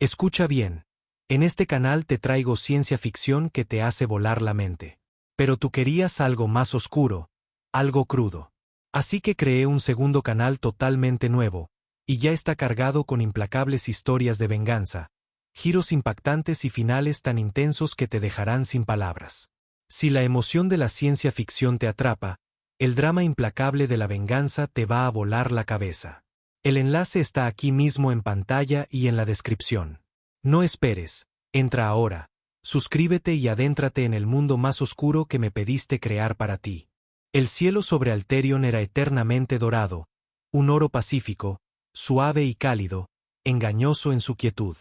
Escucha bien. En este canal te traigo ciencia ficción que te hace volar la mente. Pero tú querías algo más oscuro, algo crudo. Así que creé un segundo canal totalmente nuevo, y ya está cargado con implacables historias de venganza, giros impactantes y finales tan intensos que te dejarán sin palabras. Si la emoción de la ciencia ficción te atrapa, el drama implacable de la venganza te va a volar la cabeza. El enlace está aquí mismo en pantalla y en la descripción. No esperes, entra ahora, suscríbete y adéntrate en el mundo más oscuro que me pediste crear para ti. El cielo sobre Alterion era eternamente dorado, un oro pacífico, suave y cálido, engañoso en su quietud.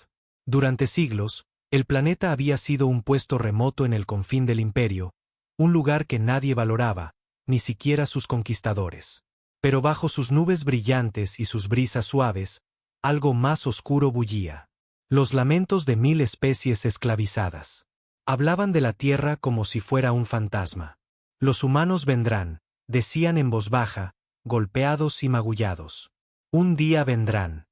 Durante siglos, el planeta había sido un puesto remoto en el confín del imperio, un lugar que nadie valoraba, ni siquiera sus conquistadores. Pero bajo sus nubes brillantes y sus brisas suaves, algo más oscuro bullía. Los lamentos de 1000 especies esclavizadas. Hablaban de la tierra como si fuera un fantasma. Los humanos vendrán, decían en voz baja, golpeados y magullados. Un día vendrán.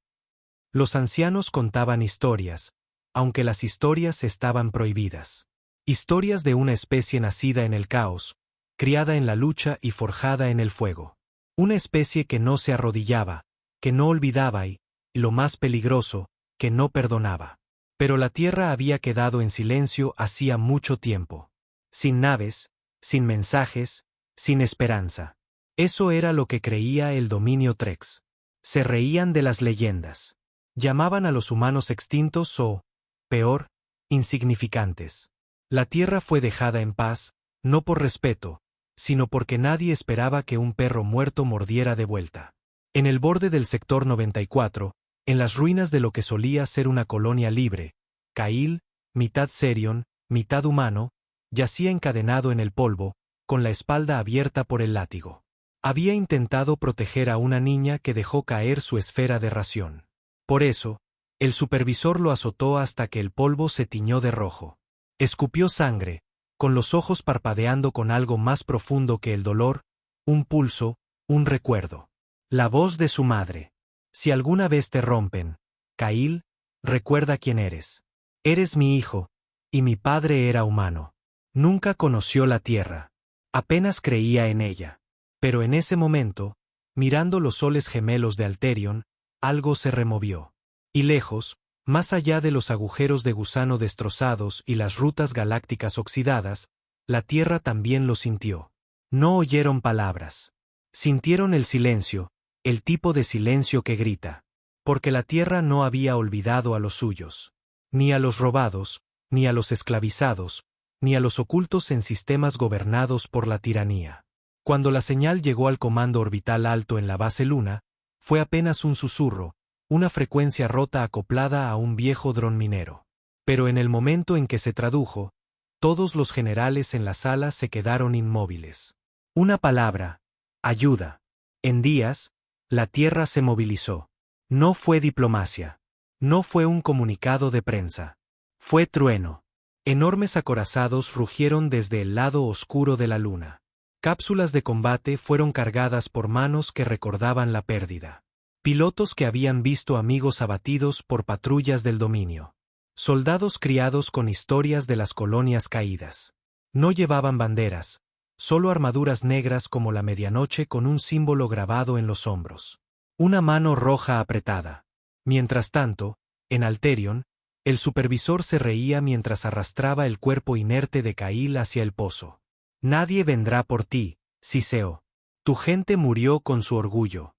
Los ancianos contaban historias, aunque las historias estaban prohibidas. Historias de una especie nacida en el caos, criada en la lucha y forjada en el fuego. Una especie que no se arrodillaba, que no olvidaba y, lo más peligroso, que no perdonaba. Pero la Tierra había quedado en silencio hacía mucho tiempo. Sin naves, sin mensajes, sin esperanza. Eso era lo que creía el dominio Trex. Se reían de las leyendas. Llamaban a los humanos extintos o, peor, insignificantes. La Tierra fue dejada en paz, no por respeto, sino porque nadie esperaba que un perro muerto mordiera de vuelta. En el borde del sector 94, en las ruinas de lo que solía ser una colonia libre, Ka'il, mitad Serion, mitad humano, yacía encadenado en el polvo, con la espalda abierta por el látigo. Había intentado proteger a una niña que dejó caer su esfera de ración. Por eso, el supervisor lo azotó hasta que el polvo se tiñó de rojo. Escupió sangre, con los ojos parpadeando con algo más profundo que el dolor, un pulso, un recuerdo. La voz de su madre. Si alguna vez te rompen, Ka'il, recuerda quién eres. Eres mi hijo, y mi padre era humano. Nunca conoció la tierra. Apenas creía en ella. Pero en ese momento, mirando los soles gemelos de Alterion, algo se removió. Y lejos, más allá de los agujeros de gusano destrozados y las rutas galácticas oxidadas, la Tierra también lo sintió. No oyeron palabras. Sintieron el silencio, el tipo de silencio que grita. Porque la Tierra no había olvidado a los suyos. Ni a los robados, ni a los esclavizados, ni a los ocultos en sistemas gobernados por la tiranía. Cuando la señal llegó al comando orbital alto en la base Luna, fue apenas un susurro, una frecuencia rota acoplada a un viejo dron minero. Pero en el momento en que se tradujo, todos los generales en la sala se quedaron inmóviles. Una palabra: ayuda. En días, la Tierra se movilizó. No fue diplomacia. No fue un comunicado de prensa. Fue trueno. Enormes acorazados rugieron desde el lado oscuro de la Luna. Cápsulas de combate fueron cargadas por manos que recordaban la pérdida. Pilotos que habían visto amigos abatidos por patrullas del dominio. Soldados criados con historias de las colonias caídas. No llevaban banderas, solo armaduras negras como la medianoche con un símbolo grabado en los hombros. Una mano roja apretada. Mientras tanto, en Alterion, el supervisor se reía mientras arrastraba el cuerpo inerte de Ka'il hacia el pozo. Nadie vendrá por ti, Siseo. Tu gente murió con su orgullo.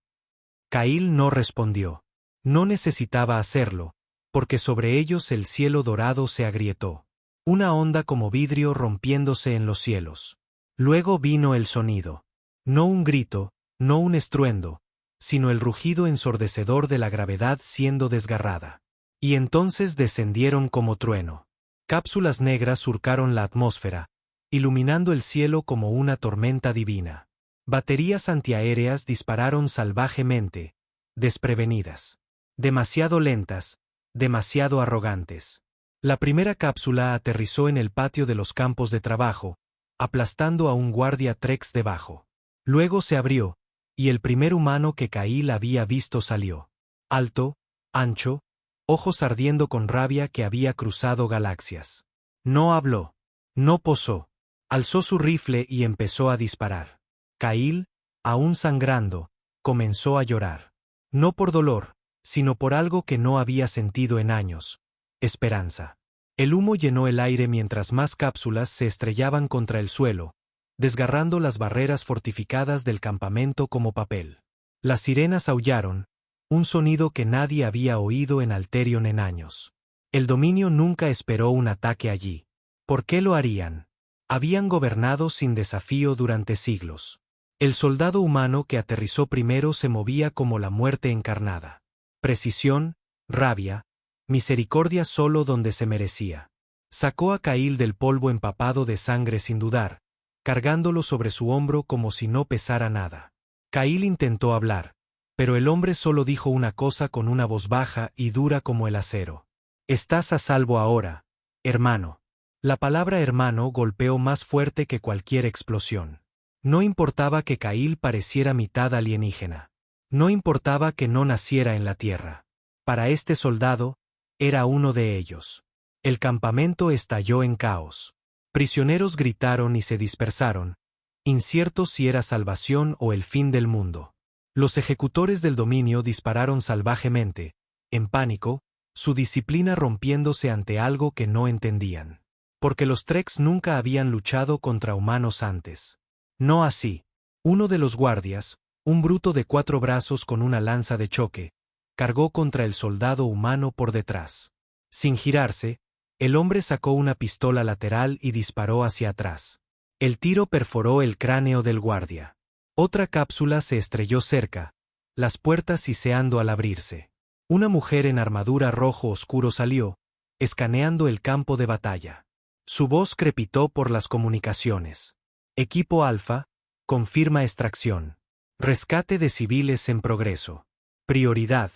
Ka'il no respondió. No necesitaba hacerlo, porque sobre ellos el cielo dorado se agrietó. Una onda como vidrio rompiéndose en los cielos. Luego vino el sonido. No un grito, no un estruendo, sino el rugido ensordecedor de la gravedad siendo desgarrada. Y entonces descendieron como trueno. Cápsulas negras surcaron la atmósfera, iluminando el cielo como una tormenta divina. Baterías antiaéreas dispararon salvajemente, desprevenidas. Demasiado lentas, demasiado arrogantes. La primera cápsula aterrizó en el patio de los campos de trabajo, aplastando a un guardia Trex debajo. Luego se abrió, y el primer humano que Ka'il había visto salió. Alto, ancho, ojos ardiendo con rabia que había cruzado galaxias. No habló. No posó. Alzó su rifle y empezó a disparar. Kyle, aún sangrando, comenzó a llorar. No por dolor, sino por algo que no había sentido en años: esperanza. El humo llenó el aire mientras más cápsulas se estrellaban contra el suelo, desgarrando las barreras fortificadas del campamento como papel. Las sirenas aullaron, un sonido que nadie había oído en Alterion en años. El dominio nunca esperó un ataque allí. ¿Por qué lo harían? Habían gobernado sin desafío durante siglos. El soldado humano que aterrizó primero se movía como la muerte encarnada. Precisión, rabia, misericordia solo donde se merecía. Sacó a Kyle del polvo empapado de sangre sin dudar, cargándolo sobre su hombro como si no pesara nada. Kyle intentó hablar, pero el hombre solo dijo una cosa con una voz baja y dura como el acero. «Estás a salvo ahora, hermano». La palabra hermano golpeó más fuerte que cualquier explosión. No importaba que Kyle pareciera mitad alienígena. No importaba que no naciera en la tierra. Para este soldado, era uno de ellos. El campamento estalló en caos. Prisioneros gritaron y se dispersaron, inciertos si era salvación o el fin del mundo. Los ejecutores del dominio dispararon salvajemente, en pánico, su disciplina rompiéndose ante algo que no entendían. Porque los Treks nunca habían luchado contra humanos antes. No así. Uno de los guardias, un bruto de 4 brazos con una lanza de choque, cargó contra el soldado humano por detrás. Sin girarse, el hombre sacó una pistola lateral y disparó hacia atrás. El tiro perforó el cráneo del guardia. Otra cápsula se estrelló cerca, las puertas siseando al abrirse. Una mujer en armadura rojo oscuro salió, escaneando el campo de batalla. Su voz crepitó por las comunicaciones. Equipo Alfa, confirma extracción. Rescate de civiles en progreso. Prioridad: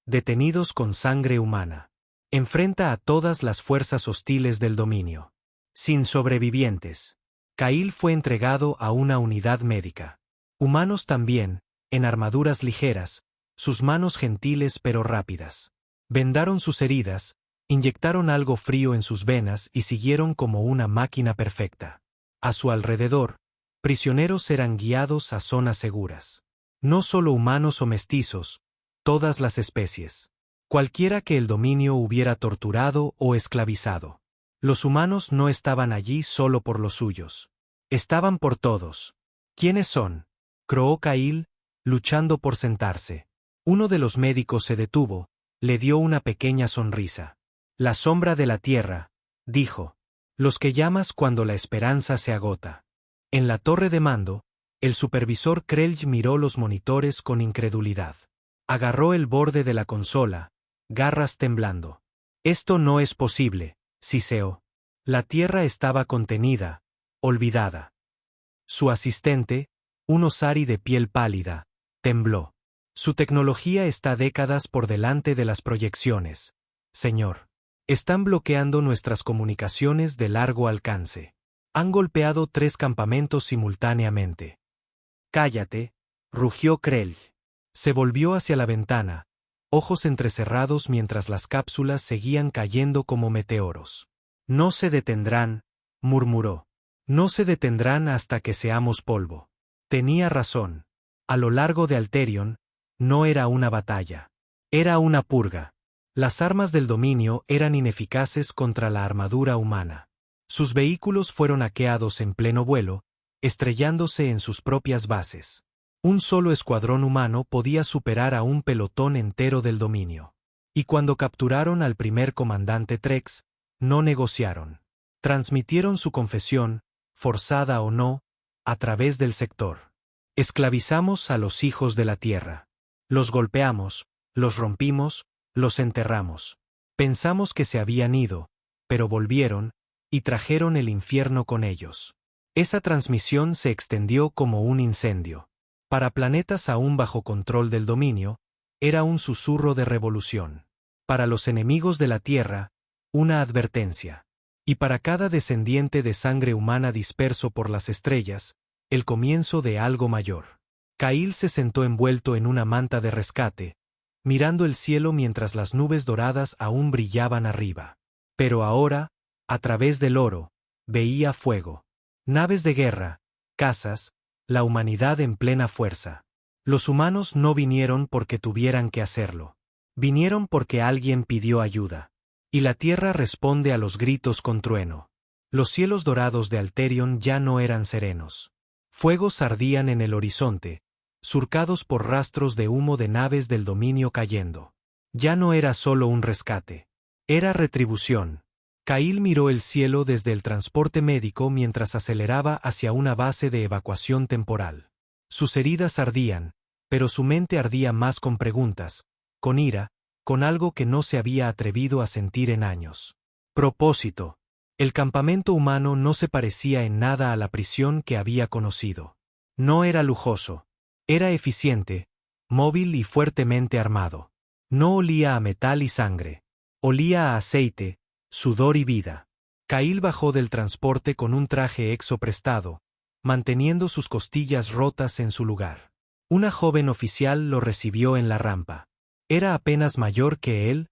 detenidos con sangre humana. Enfrenta a todas las fuerzas hostiles del dominio. Sin sobrevivientes. Kyle fue entregado a una unidad médica. Humanos también, en armaduras ligeras, sus manos gentiles pero rápidas. Vendaron sus heridas, inyectaron algo frío en sus venas y siguieron como una máquina perfecta. A su alrededor, prisioneros eran guiados a zonas seguras. No solo humanos o mestizos, todas las especies. Cualquiera que el dominio hubiera torturado o esclavizado. Los humanos no estaban allí solo por los suyos. Estaban por todos. ¿Quiénes son?, croó Kyle, luchando por sentarse. Uno de los médicos se detuvo, le dio una pequeña sonrisa. La sombra de la tierra, dijo. Los que llamas cuando la esperanza se agota. En la torre de mando, el supervisor Krelj miró los monitores con incredulidad. Agarró el borde de la consola, garras temblando. Esto no es posible, siseó. La tierra estaba contenida, olvidada. Su asistente, un Osari de piel pálida, tembló. Su tecnología está décadas por delante de las proyecciones, señor. Están bloqueando nuestras comunicaciones de largo alcance. Han golpeado 3 campamentos simultáneamente. Cállate, rugió Krelj. Se volvió hacia la ventana, ojos entrecerrados mientras las cápsulas seguían cayendo como meteoros. No se detendrán, murmuró. No se detendrán hasta que seamos polvo. Tenía razón. A lo largo de Alterion, no era una batalla. Era una purga. Las armas del dominio eran ineficaces contra la armadura humana. Sus vehículos fueron hackeados en pleno vuelo, estrellándose en sus propias bases. Un solo escuadrón humano podía superar a un pelotón entero del dominio. Y cuando capturaron al primer comandante Trex, no negociaron. Transmitieron su confesión, forzada o no, a través del sector. Esclavizamos a los hijos de la tierra. Los golpeamos, los rompimos, los enterramos. Pensamos que se habían ido, pero volvieron, y trajeron el infierno con ellos. Esa transmisión se extendió como un incendio. Para planetas aún bajo control del dominio, era un susurro de revolución. Para los enemigos de la Tierra, una advertencia. Y para cada descendiente de sangre humana disperso por las estrellas, el comienzo de algo mayor. Kyle se sentó envuelto en una manta de rescate, mirando el cielo mientras las nubes doradas aún brillaban arriba. Pero ahora, a través del oro, veía fuego. Naves de guerra, casas, la humanidad en plena fuerza. Los humanos no vinieron porque tuvieran que hacerlo. Vinieron porque alguien pidió ayuda. Y la tierra responde a los gritos con trueno. Los cielos dorados de Alterion ya no eran serenos. Fuegos ardían en el horizonte, surcados por rastros de humo de naves del dominio cayendo. Ya no era solo un rescate. Era retribución. Kail miró el cielo desde el transporte médico mientras aceleraba hacia una base de evacuación temporal. Sus heridas ardían, pero su mente ardía más con preguntas, con ira, con algo que no se había atrevido a sentir en años. Propósito. El campamento humano no se parecía en nada a la prisión que había conocido. No era lujoso. Era eficiente, móvil y fuertemente armado. No olía a metal y sangre. Olía a aceite, sudor y vida. Kail bajó del transporte con un traje exo prestado, manteniendo sus costillas rotas en su lugar. Una joven oficial lo recibió en la rampa. Era apenas mayor que él,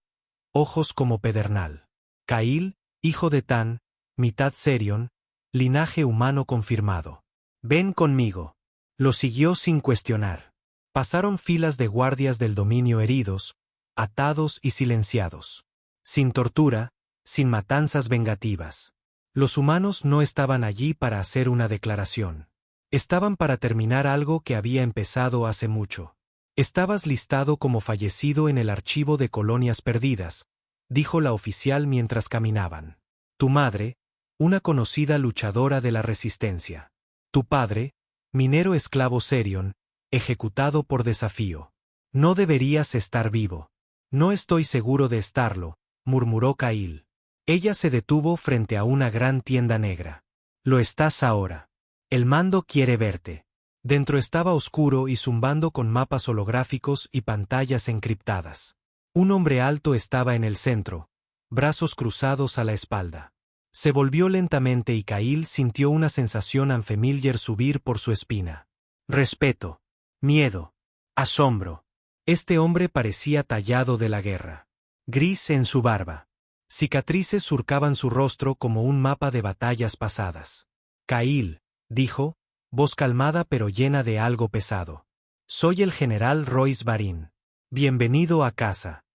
ojos como pedernal. Kail, hijo de Tan, mitad Serion, linaje humano confirmado. Ven conmigo. Lo siguió sin cuestionar. Pasaron filas de guardias del dominio heridos, atados y silenciados. Sin tortura, sin matanzas vengativas. Los humanos no estaban allí para hacer una declaración. Estaban para terminar algo que había empezado hace mucho. Estabas listado como fallecido en el archivo de colonias perdidas, dijo la oficial mientras caminaban. Tu madre, una conocida luchadora de la resistencia. Tu padre, minero esclavo Serion, ejecutado por desafío. No deberías estar vivo. No estoy seguro de estarlo, murmuró Kail. Ella se detuvo frente a una gran tienda negra. Lo estás ahora. El mando quiere verte. Dentro estaba oscuro y zumbando con mapas holográficos y pantallas encriptadas. Un hombre alto estaba en el centro, brazos cruzados a la espalda. Se volvió lentamente y Kail sintió una sensación unfamiliar subir por su espina. Respeto, miedo, asombro. Este hombre parecía tallado de la guerra. Gris en su barba. Cicatrices surcaban su rostro como un mapa de batallas pasadas. Kail, dijo, voz calmada pero llena de algo pesado. Soy el general Royce Barin. Bienvenido a casa.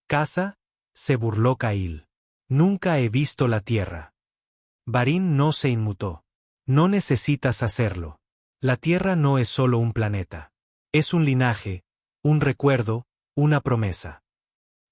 ¿Casa? Se burló Kail. Nunca he visto la tierra. Barin no se inmutó. No necesitas hacerlo. La tierra no es solo un planeta. Es un linaje, un recuerdo, una promesa.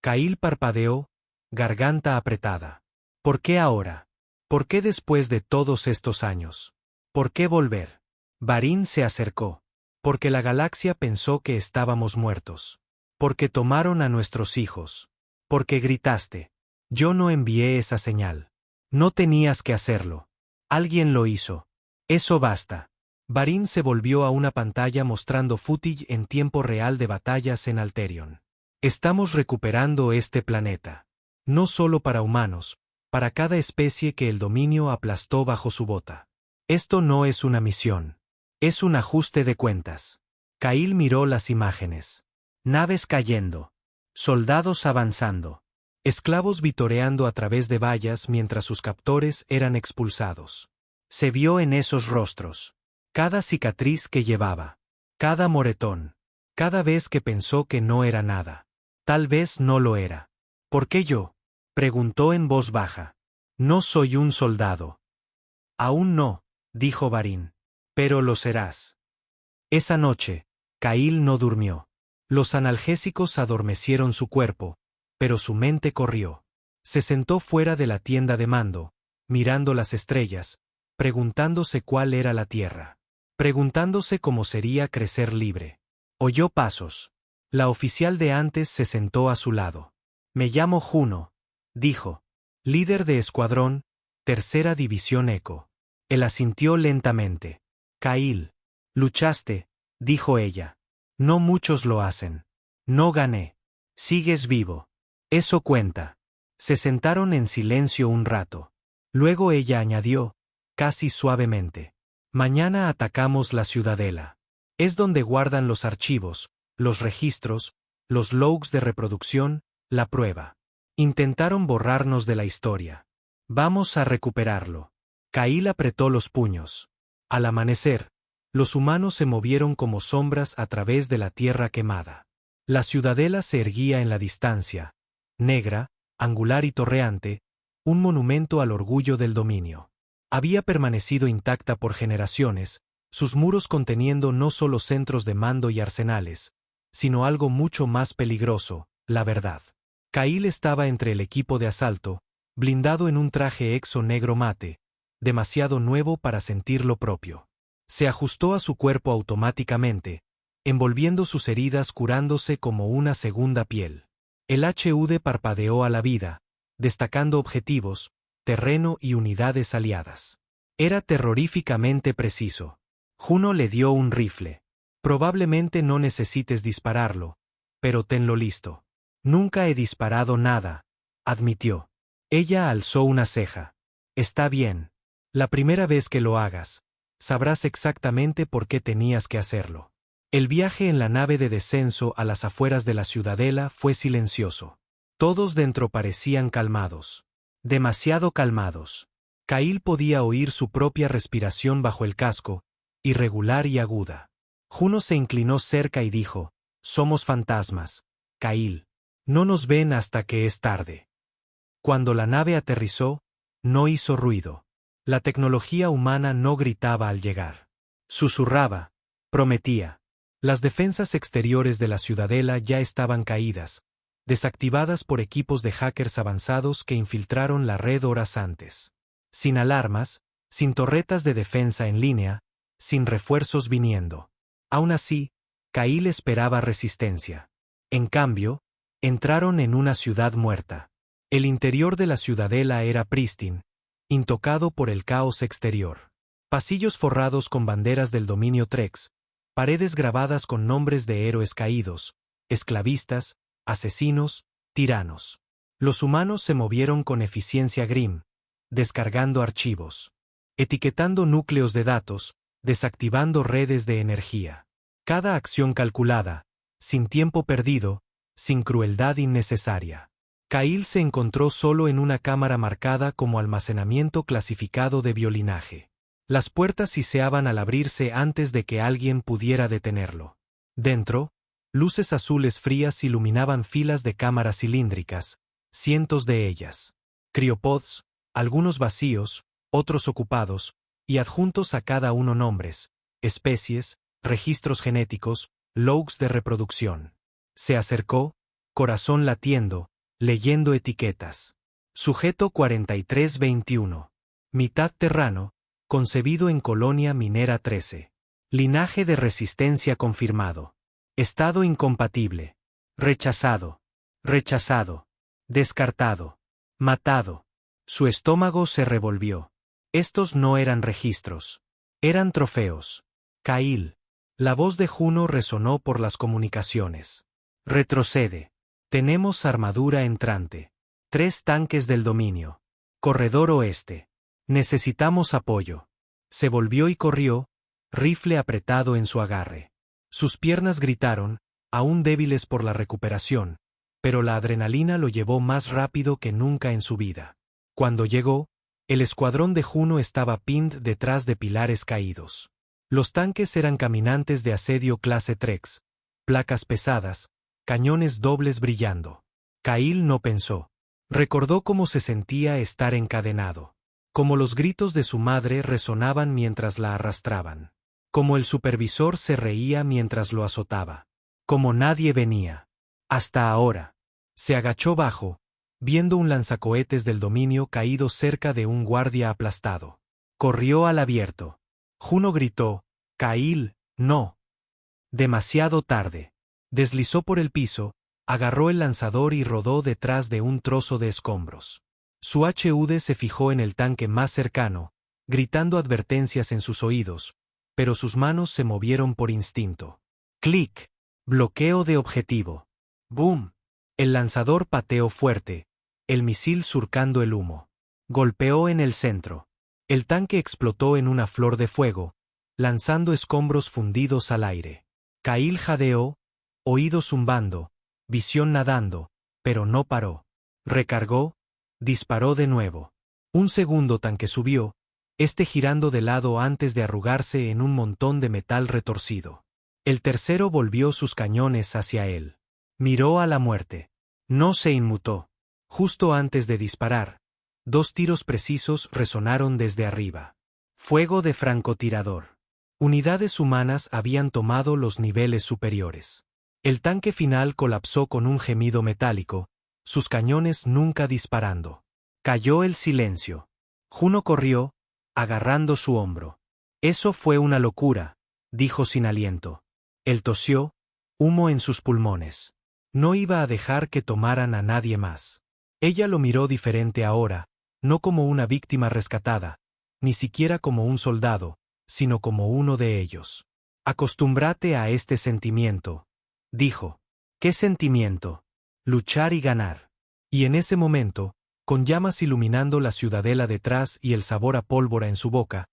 Kail parpadeó, garganta apretada. ¿Por qué ahora? ¿Por qué después de todos estos años? ¿Por qué volver? Barin se acercó. Porque la galaxia pensó que estábamos muertos. Porque tomaron a nuestros hijos. Porque gritaste. Yo no envié esa señal. No tenías que hacerlo. Alguien lo hizo. Eso basta. Barin se volvió a una pantalla mostrando footage en tiempo real de batallas en Alterion. Estamos recuperando este planeta. No solo para humanos, para cada especie que el dominio aplastó bajo su bota. Esto no es una misión. Es un ajuste de cuentas. Kail miró las imágenes. Naves cayendo. Soldados avanzando. Esclavos vitoreando a través de vallas mientras sus captores eran expulsados. Se vio en esos rostros. Cada cicatriz que llevaba. Cada moretón. Cada vez que pensó que no era nada. Tal vez no lo era. ¿Por qué yo? Preguntó en voz baja. No soy un soldado. Aún no, dijo Barin. Pero lo serás. Esa noche, Kail no durmió. Los analgésicos adormecieron su cuerpo, pero su mente corrió. Se sentó fuera de la tienda de mando, mirando las estrellas, preguntándose cuál era la tierra. Preguntándose cómo sería crecer libre. Oyó pasos. La oficial de antes se sentó a su lado. Me llamo Juno, dijo. Líder de escuadrón, tercera división Eco. Él asintió lentamente. Kail. Luchaste, dijo ella. No muchos lo hacen. No gané. Sigues vivo. Eso cuenta. Se sentaron en silencio un rato. Luego ella añadió, casi suavemente. Mañana atacamos la ciudadela. Es donde guardan los archivos, los registros, los logs de reproducción, la prueba. Intentaron borrarnos de la historia. Vamos a recuperarlo. Kyle apretó los puños. Al amanecer, los humanos se movieron como sombras a través de la tierra quemada. La ciudadela se erguía en la distancia, negra, angular y torreante, un monumento al orgullo del dominio. Había permanecido intacta por generaciones, sus muros conteniendo no solo centros de mando y arsenales, sino algo mucho más peligroso, la verdad. Kyle estaba entre el equipo de asalto, blindado en un traje exo negro mate, demasiado nuevo para sentir lo propio. Se ajustó a su cuerpo automáticamente, envolviendo sus heridas curándose como una segunda piel. El HUD parpadeó a la vida, destacando objetivos, terreno y unidades aliadas. Era terroríficamente preciso. Juno le dio un rifle. Probablemente no necesites dispararlo, pero tenlo listo. Nunca he disparado nada, admitió. Ella alzó una ceja. Está bien. La primera vez que lo hagas, sabrás exactamente por qué tenías que hacerlo. El viaje en la nave de descenso a las afueras de la ciudadela fue silencioso. Todos dentro parecían calmados. Demasiado calmados. Kyle podía oír su propia respiración bajo el casco, irregular y aguda. Juno se inclinó cerca y dijo, «Somos fantasmas, Kyle. No nos ven hasta que es tarde». Cuando la nave aterrizó, no hizo ruido. La tecnología humana no gritaba al llegar. Susurraba, prometía. Las defensas exteriores de la ciudadela ya estaban caídas, desactivadas por equipos de hackers avanzados que infiltraron la red horas antes. Sin alarmas, sin torretas de defensa en línea, sin refuerzos viniendo. Aún así, Kyle esperaba resistencia. En cambio, entraron en una ciudad muerta. El interior de la ciudadela era prístino, intocado por el caos exterior. Pasillos forrados con banderas del dominio Trex, paredes grabadas con nombres de héroes caídos, esclavistas, asesinos, tiranos. Los humanos se movieron con eficiencia Grim, descargando archivos, etiquetando núcleos de datos, desactivando redes de energía. Cada acción calculada, sin tiempo perdido, sin crueldad innecesaria. Kyle se encontró solo en una cámara marcada como almacenamiento clasificado de violinaje. Las puertas siseaban al abrirse antes de que alguien pudiera detenerlo. Dentro, luces azules frías iluminaban filas de cámaras cilíndricas, cientos de ellas. Criopods, algunos vacíos, otros ocupados, y adjuntos a cada uno nombres, especies, registros genéticos, logs de reproducción. Se acercó, corazón latiendo, leyendo etiquetas. Sujeto 4321. Mitad terrano, concebido en Colonia Minera 13. Linaje de resistencia confirmado. Estado incompatible. Rechazado. Rechazado. Descartado. Matado. Su estómago se revolvió. Estos no eran registros. Eran trofeos. Kyle. La voz de Juno resonó por las comunicaciones. Retrocede. Tenemos armadura entrante. 3 tanques del dominio. Corredor oeste. Necesitamos apoyo. Se volvió y corrió, rifle apretado en su agarre. Sus piernas gritaron, aún débiles por la recuperación, pero la adrenalina lo llevó más rápido que nunca en su vida. Cuando llegó, el escuadrón de Juno estaba pinned detrás de pilares caídos. Los tanques eran caminantes de asedio clase Trex, placas pesadas, cañones dobles brillando. Kyle no pensó. Recordó cómo se sentía estar encadenado. Como los gritos de su madre resonaban mientras la arrastraban. Como el supervisor se reía mientras lo azotaba. Como nadie venía. Hasta ahora. Se agachó bajo, viendo un lanzacohetes del dominio caído cerca de un guardia aplastado. Corrió al abierto. Juno gritó, «Kyle, no». Demasiado tarde. Deslizó por el piso, agarró el lanzador y rodó detrás de un trozo de escombros. Su HUD se fijó en el tanque más cercano, gritando advertencias en sus oídos, pero sus manos se movieron por instinto. Clic. Bloqueo de objetivo. Boom. El lanzador pateó fuerte, el misil surcando el humo. Golpeó en el centro. El tanque explotó en una flor de fuego, lanzando escombros fundidos al aire. Kyle jadeó, oído zumbando, visión nadando, pero no paró. Recargó, disparó de nuevo. Un segundo tanque subió, girando de lado antes de arrugarse en un montón de metal retorcido. El tercero volvió sus cañones hacia él. Miró a la muerte. No se inmutó. Justo antes de disparar, 2 tiros precisos resonaron desde arriba. Fuego de francotirador. Unidades humanas habían tomado los niveles superiores. El tanque final colapsó con un gemido metálico, sus cañones nunca disparando. Cayó el silencio. Juno corrió, agarrando su hombro. Eso fue una locura, dijo sin aliento. Él tosió, humo en sus pulmones. No iba a dejar que tomaran a nadie más. Ella lo miró diferente ahora, no como una víctima rescatada, ni siquiera como un soldado, sino como uno de ellos. Acostúmbrate a este sentimiento, dijo. ¿Qué sentimiento? Luchar y ganar. Y en ese momento, con llamas iluminando la ciudadela detrás y el sabor a pólvora en su boca,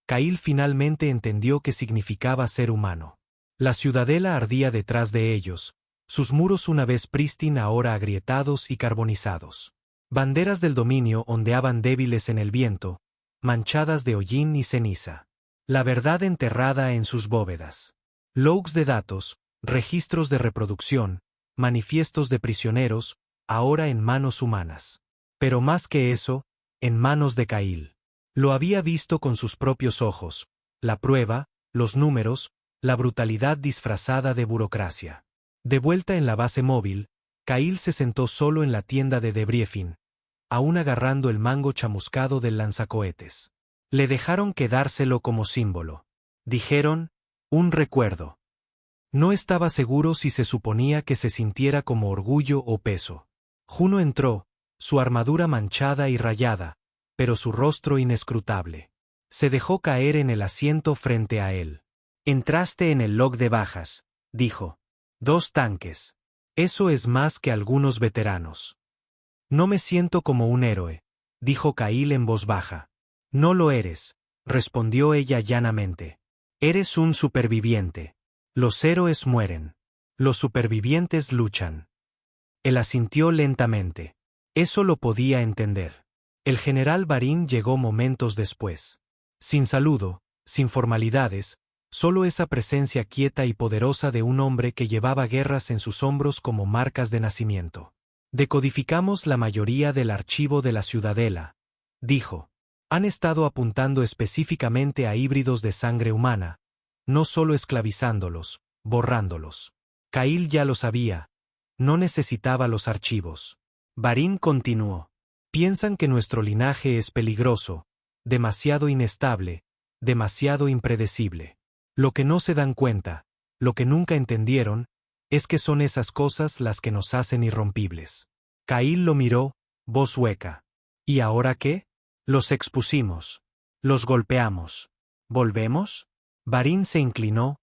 Kail finalmente entendió qué significaba ser humano. La ciudadela ardía detrás de ellos, sus muros una vez prístina ahora agrietados y carbonizados. Banderas del dominio ondeaban débiles en el viento, manchadas de hollín y ceniza. La verdad enterrada en sus bóvedas. Logs de datos, registros de reproducción, manifiestos de prisioneros, ahora en manos humanas. Pero más que eso, en manos de Kail. Lo había visto con sus propios ojos, la prueba, los números, la brutalidad disfrazada de burocracia. De vuelta en la base móvil, Kail se sentó solo en la tienda de debriefing, aún agarrando el mango chamuscado del lanzacohetes. Le dejaron quedárselo como símbolo. Dijeron, un recuerdo. No estaba seguro si se suponía que se sintiera como orgullo o peso. Juno entró, su armadura manchada y rayada, pero su rostro inescrutable. Se dejó caer en el asiento frente a él. Entraste en el log de bajas, dijo. 2 tanques. Eso es más que algunos veteranos. No me siento como un héroe, dijo Kail en voz baja. No lo eres, respondió ella llanamente. Eres un superviviente. Los héroes mueren. Los supervivientes luchan. Él asintió lentamente. Eso lo podía entender. El general Barín llegó momentos después. Sin saludo, sin formalidades, solo esa presencia quieta y poderosa de un hombre que llevaba guerras en sus hombros como marcas de nacimiento. Decodificamos la mayoría del archivo de la ciudadela, dijo. Han estado apuntando específicamente a híbridos de sangre humana, no solo esclavizándolos, borrándolos. Kail ya lo sabía, no necesitaba los archivos. Barín continuó. Piensan que nuestro linaje es peligroso, demasiado inestable, demasiado impredecible. Lo que no se dan cuenta, lo que nunca entendieron, es que son esas cosas las que nos hacen irrompibles. Kail lo miró, voz hueca. ¿Y ahora qué? Los expusimos. Los golpeamos. ¿Volvemos? Barín se inclinó,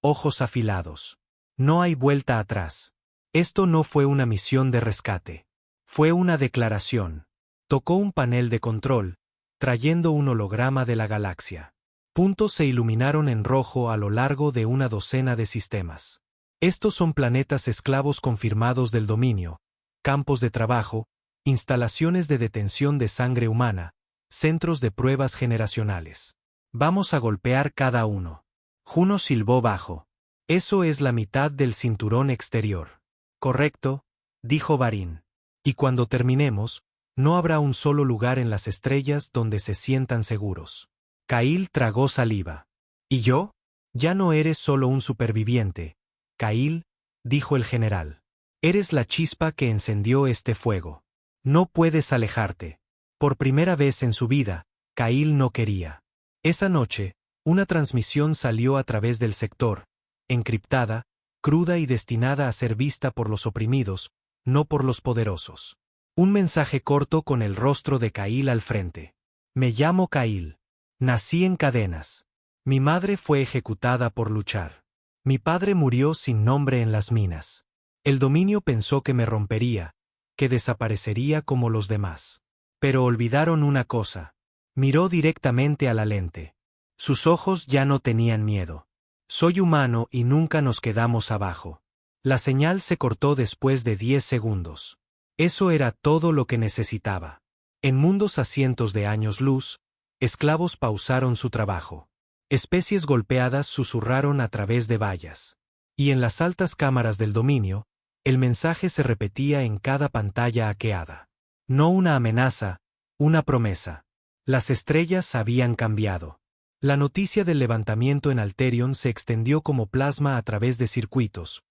ojos afilados. No hay vuelta atrás. Esto no fue una misión de rescate. Fue una declaración. Tocó un panel de control, trayendo un holograma de la galaxia. Puntos se iluminaron en rojo a lo largo de una docena de sistemas. Estos son planetas esclavos confirmados del dominio, campos de trabajo, instalaciones de detención de sangre humana, centros de pruebas generacionales. Vamos a golpear cada uno. Juno silbó bajo. Eso es la mitad del cinturón exterior. Correcto, dijo Barín. Y cuando terminemos, no habrá un solo lugar en las estrellas donde se sientan seguros. Kail tragó saliva. ¿Y yo? Ya no eres solo un superviviente, Kail, dijo el general. Eres la chispa que encendió este fuego. No puedes alejarte. Por primera vez en su vida, Kail no quería. Esa noche, una transmisión salió a través del sector, encriptada, cruda y destinada a ser vista por los oprimidos, no por los poderosos. Un mensaje corto con el rostro de Kail al frente. Me llamo Kail. Nací en cadenas. Mi madre fue ejecutada por luchar. Mi padre murió sin nombre en las minas. El dominio pensó que me rompería, que desaparecería como los demás. Pero olvidaron una cosa. Miró directamente a la lente. Sus ojos ya no tenían miedo. Soy humano y nunca nos quedamos abajo. La señal se cortó después de 10 segundos. Eso era todo lo que necesitaba. En mundos a cientos de años luz, esclavos pausaron su trabajo. Especies golpeadas susurraron a través de vallas. Y en las altas cámaras del dominio, el mensaje se repetía en cada pantalla hackeada. No una amenaza, una promesa. Las estrellas habían cambiado. La noticia del levantamiento en Alterion se extendió como plasma a través de circuitos.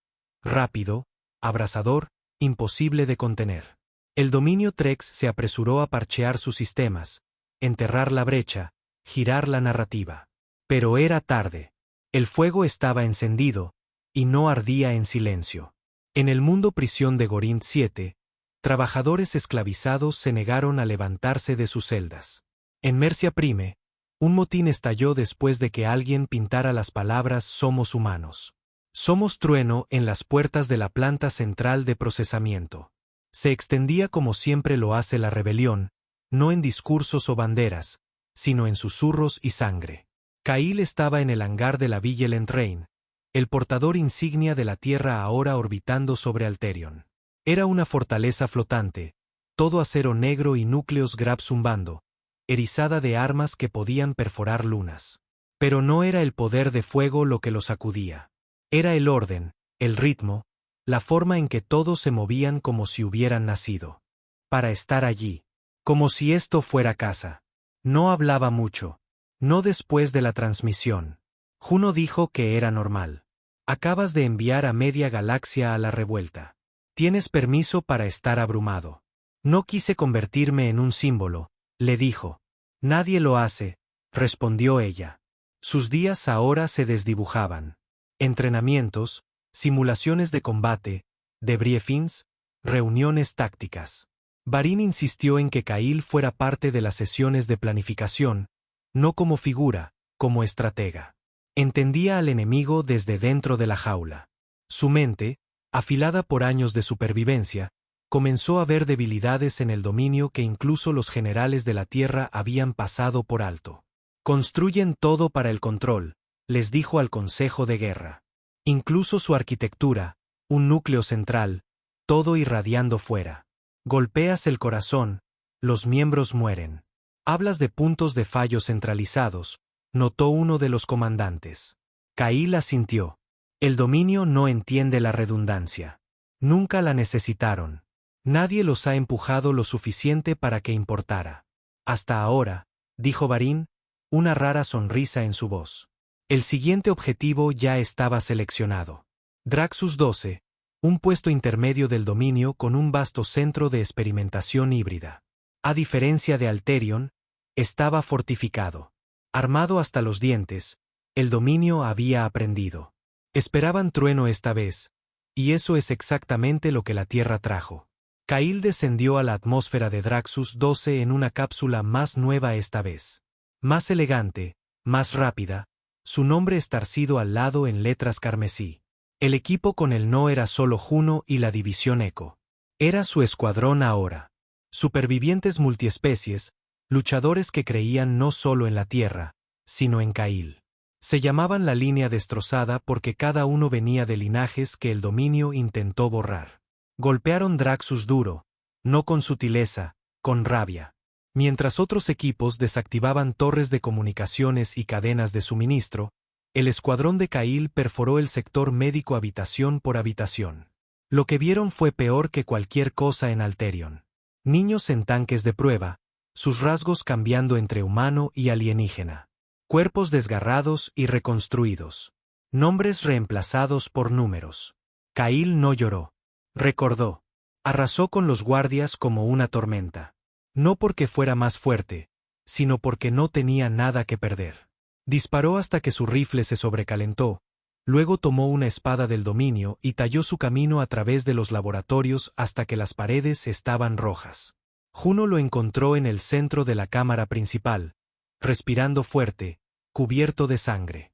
Rápido, abrasador, imposible de contener. El dominio Trex se apresuró a parchear sus sistemas, enterrar la brecha, girar la narrativa. Pero era tarde. El fuego estaba encendido, y no ardía en silencio. En el mundo prisión de Gorint 7, trabajadores esclavizados se negaron a levantarse de sus celdas. En Mercia Prime, un motín estalló después de que alguien pintara las palabras «Somos humanos». Somos trueno en las puertas de la planta central de procesamiento. Se extendía como siempre lo hace la rebelión, no en discursos o banderas, sino en susurros y sangre. Kyle estaba en el hangar de la Vigilant Reign, el portador insignia de la Tierra ahora orbitando sobre Alterion. Era una fortaleza flotante, todo acero negro y núcleos Grab zumbando, erizada de armas que podían perforar lunas. Pero no era el poder de fuego lo que lo sacudía. Era el orden, el ritmo, la forma en que todos se movían como si hubieran nacido. Para estar allí. Como si esto fuera casa. No hablaba mucho. No después de la transmisión. Juno dijo que era normal. Acabas de enviar a media galaxia a la revuelta. Tienes permiso para estar abrumado. No quise convertirme en un símbolo, le dijo. Nadie lo hace, respondió ella. Sus días ahora se desdibujaban. Entrenamientos, simulaciones de combate, debriefings, reuniones tácticas. Barín insistió en que Kyle fuera parte de las sesiones de planificación, no como figura, como estratega. Entendía al enemigo desde dentro de la jaula. Su mente, afilada por años de supervivencia, comenzó a ver debilidades en el dominio que incluso los generales de la Tierra habían pasado por alto. Construyen todo para el control, les dijo al Consejo de Guerra. Incluso su arquitectura, un núcleo central, todo irradiando fuera. Golpeas el corazón, los miembros mueren. Hablas de puntos de fallo centralizados, notó uno de los comandantes. Kyle asintió. El dominio no entiende la redundancia. Nunca la necesitaron. Nadie los ha empujado lo suficiente para que importara. Hasta ahora, dijo Barín, una rara sonrisa en su voz. El siguiente objetivo ya estaba seleccionado. Draxus 12, un puesto intermedio del dominio con un vasto centro de experimentación híbrida. A diferencia de Alterion, estaba fortificado. Armado hasta los dientes, el dominio había aprendido. Esperaban trueno esta vez, y eso es exactamente lo que la Tierra trajo. Kyle descendió a la atmósfera de Draxus 12 en una cápsula más nueva esta vez. Más elegante, más rápida, su nombre estarcido al lado en letras carmesí. El equipo con él no era solo Juno y la División Eco. Era su escuadrón ahora. Supervivientes multiespecies, luchadores que creían no solo en la Tierra, sino en Kyle. Se llamaban la línea destrozada porque cada uno venía de linajes que el dominio intentó borrar. Golpearon Draxus duro, no con sutileza, con rabia. Mientras otros equipos desactivaban torres de comunicaciones y cadenas de suministro, el escuadrón de Kyle perforó el sector médico habitación por habitación. Lo que vieron fue peor que cualquier cosa en Alterion. Niños en tanques de prueba, sus rasgos cambiando entre humano y alienígena. Cuerpos desgarrados y reconstruidos. Nombres reemplazados por números. Kyle no lloró. Recordó. Arrasó con los guardias como una tormenta. No porque fuera más fuerte, sino porque no tenía nada que perder. Disparó hasta que su rifle se sobrecalentó, luego tomó una espada del dominio y talló su camino a través de los laboratorios hasta que las paredes estaban rojas. Juno lo encontró en el centro de la cámara principal, respirando fuerte, cubierto de sangre.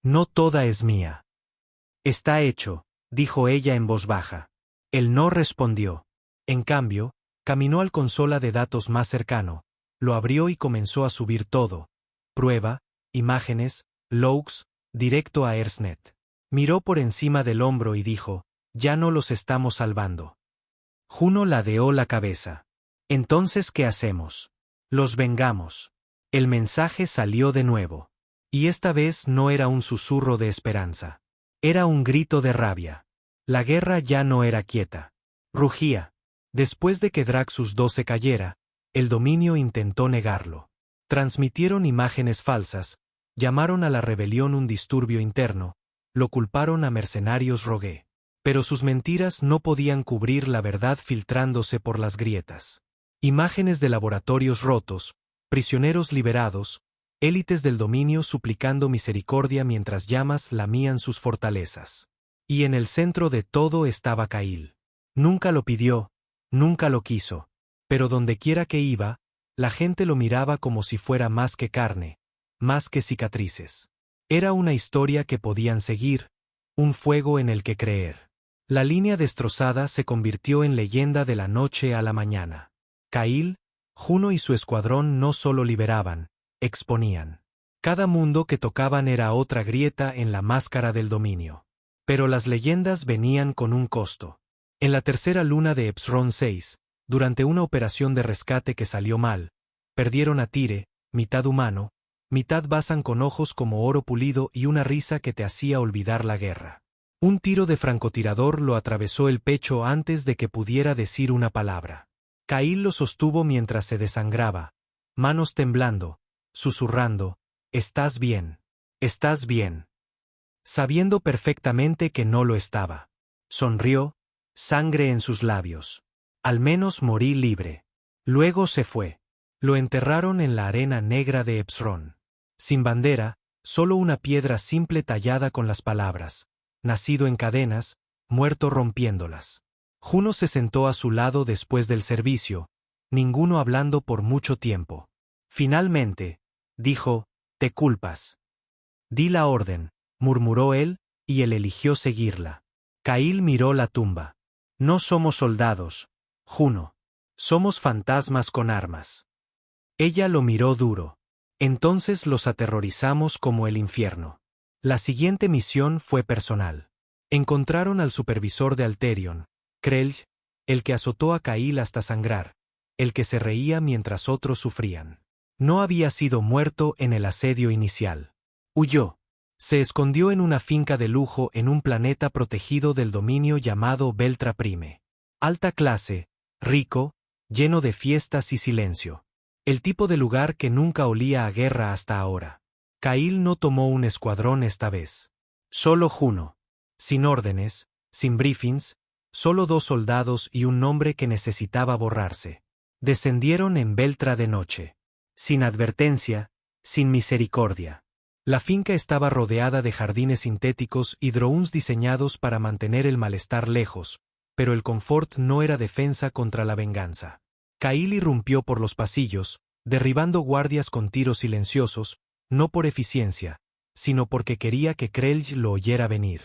No toda es mía. Está hecho, dijo ella en voz baja. Él no respondió. En cambio, caminó al consola de datos más cercano, lo abrió y comenzó a subir todo. Prueba, imágenes, logs, directo a EarthNet. Miró por encima del hombro y dijo, Ya no los estamos salvando. Juno ladeó la cabeza. Entonces, ¿qué hacemos? Los vengamos. El mensaje salió de nuevo. Y esta vez no era un susurro de esperanza. Era un grito de rabia. La guerra ya no era quieta. Rugía. Después de que Draxus 12 cayera, el dominio intentó negarlo. Transmitieron imágenes falsas, llamaron a la rebelión un disturbio interno, lo culparon a mercenarios rogue. Pero sus mentiras no podían cubrir la verdad filtrándose por las grietas. Imágenes de laboratorios rotos, prisioneros liberados, élites del dominio suplicando misericordia mientras llamas lamían sus fortalezas. Y en el centro de todo estaba Kail. Nunca lo pidió, nunca lo quiso, pero dondequiera que iba, la gente lo miraba como si fuera más que carne, más que cicatrices. Era una historia que podían seguir, un fuego en el que creer. La línea destrozada se convirtió en leyenda de la noche a la mañana. Kail, Juno y su escuadrón no solo liberaban, exponían. Cada mundo que tocaban era otra grieta en la máscara del dominio. Pero las leyendas venían con un costo. En la tercera luna de Epsilon 6, durante una operación de rescate que salió mal, perdieron a Tyre, mitad humano, mitad Basan con ojos como oro pulido y una risa que te hacía olvidar la guerra. Un tiro de francotirador lo atravesó el pecho antes de que pudiera decir una palabra. Kail lo sostuvo mientras se desangraba, manos temblando, susurrando, «¿Estás bien? ¿Estás bien?», sabiendo perfectamente que no lo estaba. Sonrió, sangre en sus labios. Al menos morí libre. Luego se fue. Lo enterraron en la arena negra de Epsilon. Sin bandera, solo una piedra simple tallada con las palabras: nacido en cadenas, muerto rompiéndolas. Juno se sentó a su lado después del servicio, ninguno hablando por mucho tiempo. Finalmente, dijo: «Te culpas». «Di la orden», murmuró él, y él eligió seguirla. Kail miró la tumba. «No somos soldados, Juno. Somos fantasmas con armas». Ella lo miró duro. «Entonces los aterrorizamos como el infierno». La siguiente misión fue personal. Encontraron al supervisor de Alterion, Krelj, el que azotó a Kail hasta sangrar, el que se reía mientras otros sufrían. No había sido muerto en el asedio inicial. Huyó. Se escondió en una finca de lujo en un planeta protegido del dominio llamado Beltra Prime. Alta clase, rico, lleno de fiestas y silencio. El tipo de lugar que nunca olía a guerra hasta ahora. Kail no tomó un escuadrón esta vez. Solo Juno. Sin órdenes, sin briefings, solo 2 soldados y un nombre que necesitaba borrarse. Descendieron en Beltra de noche. Sin advertencia, sin misericordia. La finca estaba rodeada de jardines sintéticos y drones diseñados para mantener el malestar lejos, pero el confort no era defensa contra la venganza. Kail irrumpió por los pasillos, derribando guardias con tiros silenciosos, no por eficiencia, sino porque quería que Krelj lo oyera venir.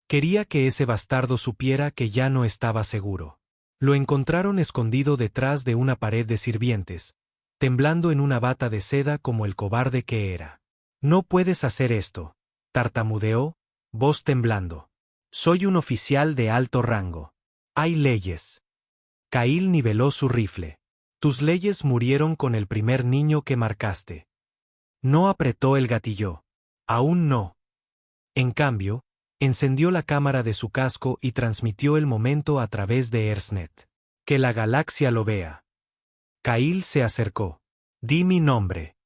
Quería que ese bastardo supiera que ya no estaba seguro. Lo encontraron escondido detrás de una pared de sirvientes, temblando en una bata de seda como el cobarde que era. «No puedes hacer esto», tartamudeó, voz temblando. «Soy un oficial de alto rango. Hay leyes». Kail niveló su rifle. «Tus leyes murieron con el primer niño que marcaste». No apretó el gatillo. Aún no. En cambio, encendió la cámara de su casco y transmitió el momento a través de Ersnet. «Que la galaxia lo vea». Kail se acercó. «Di mi nombre».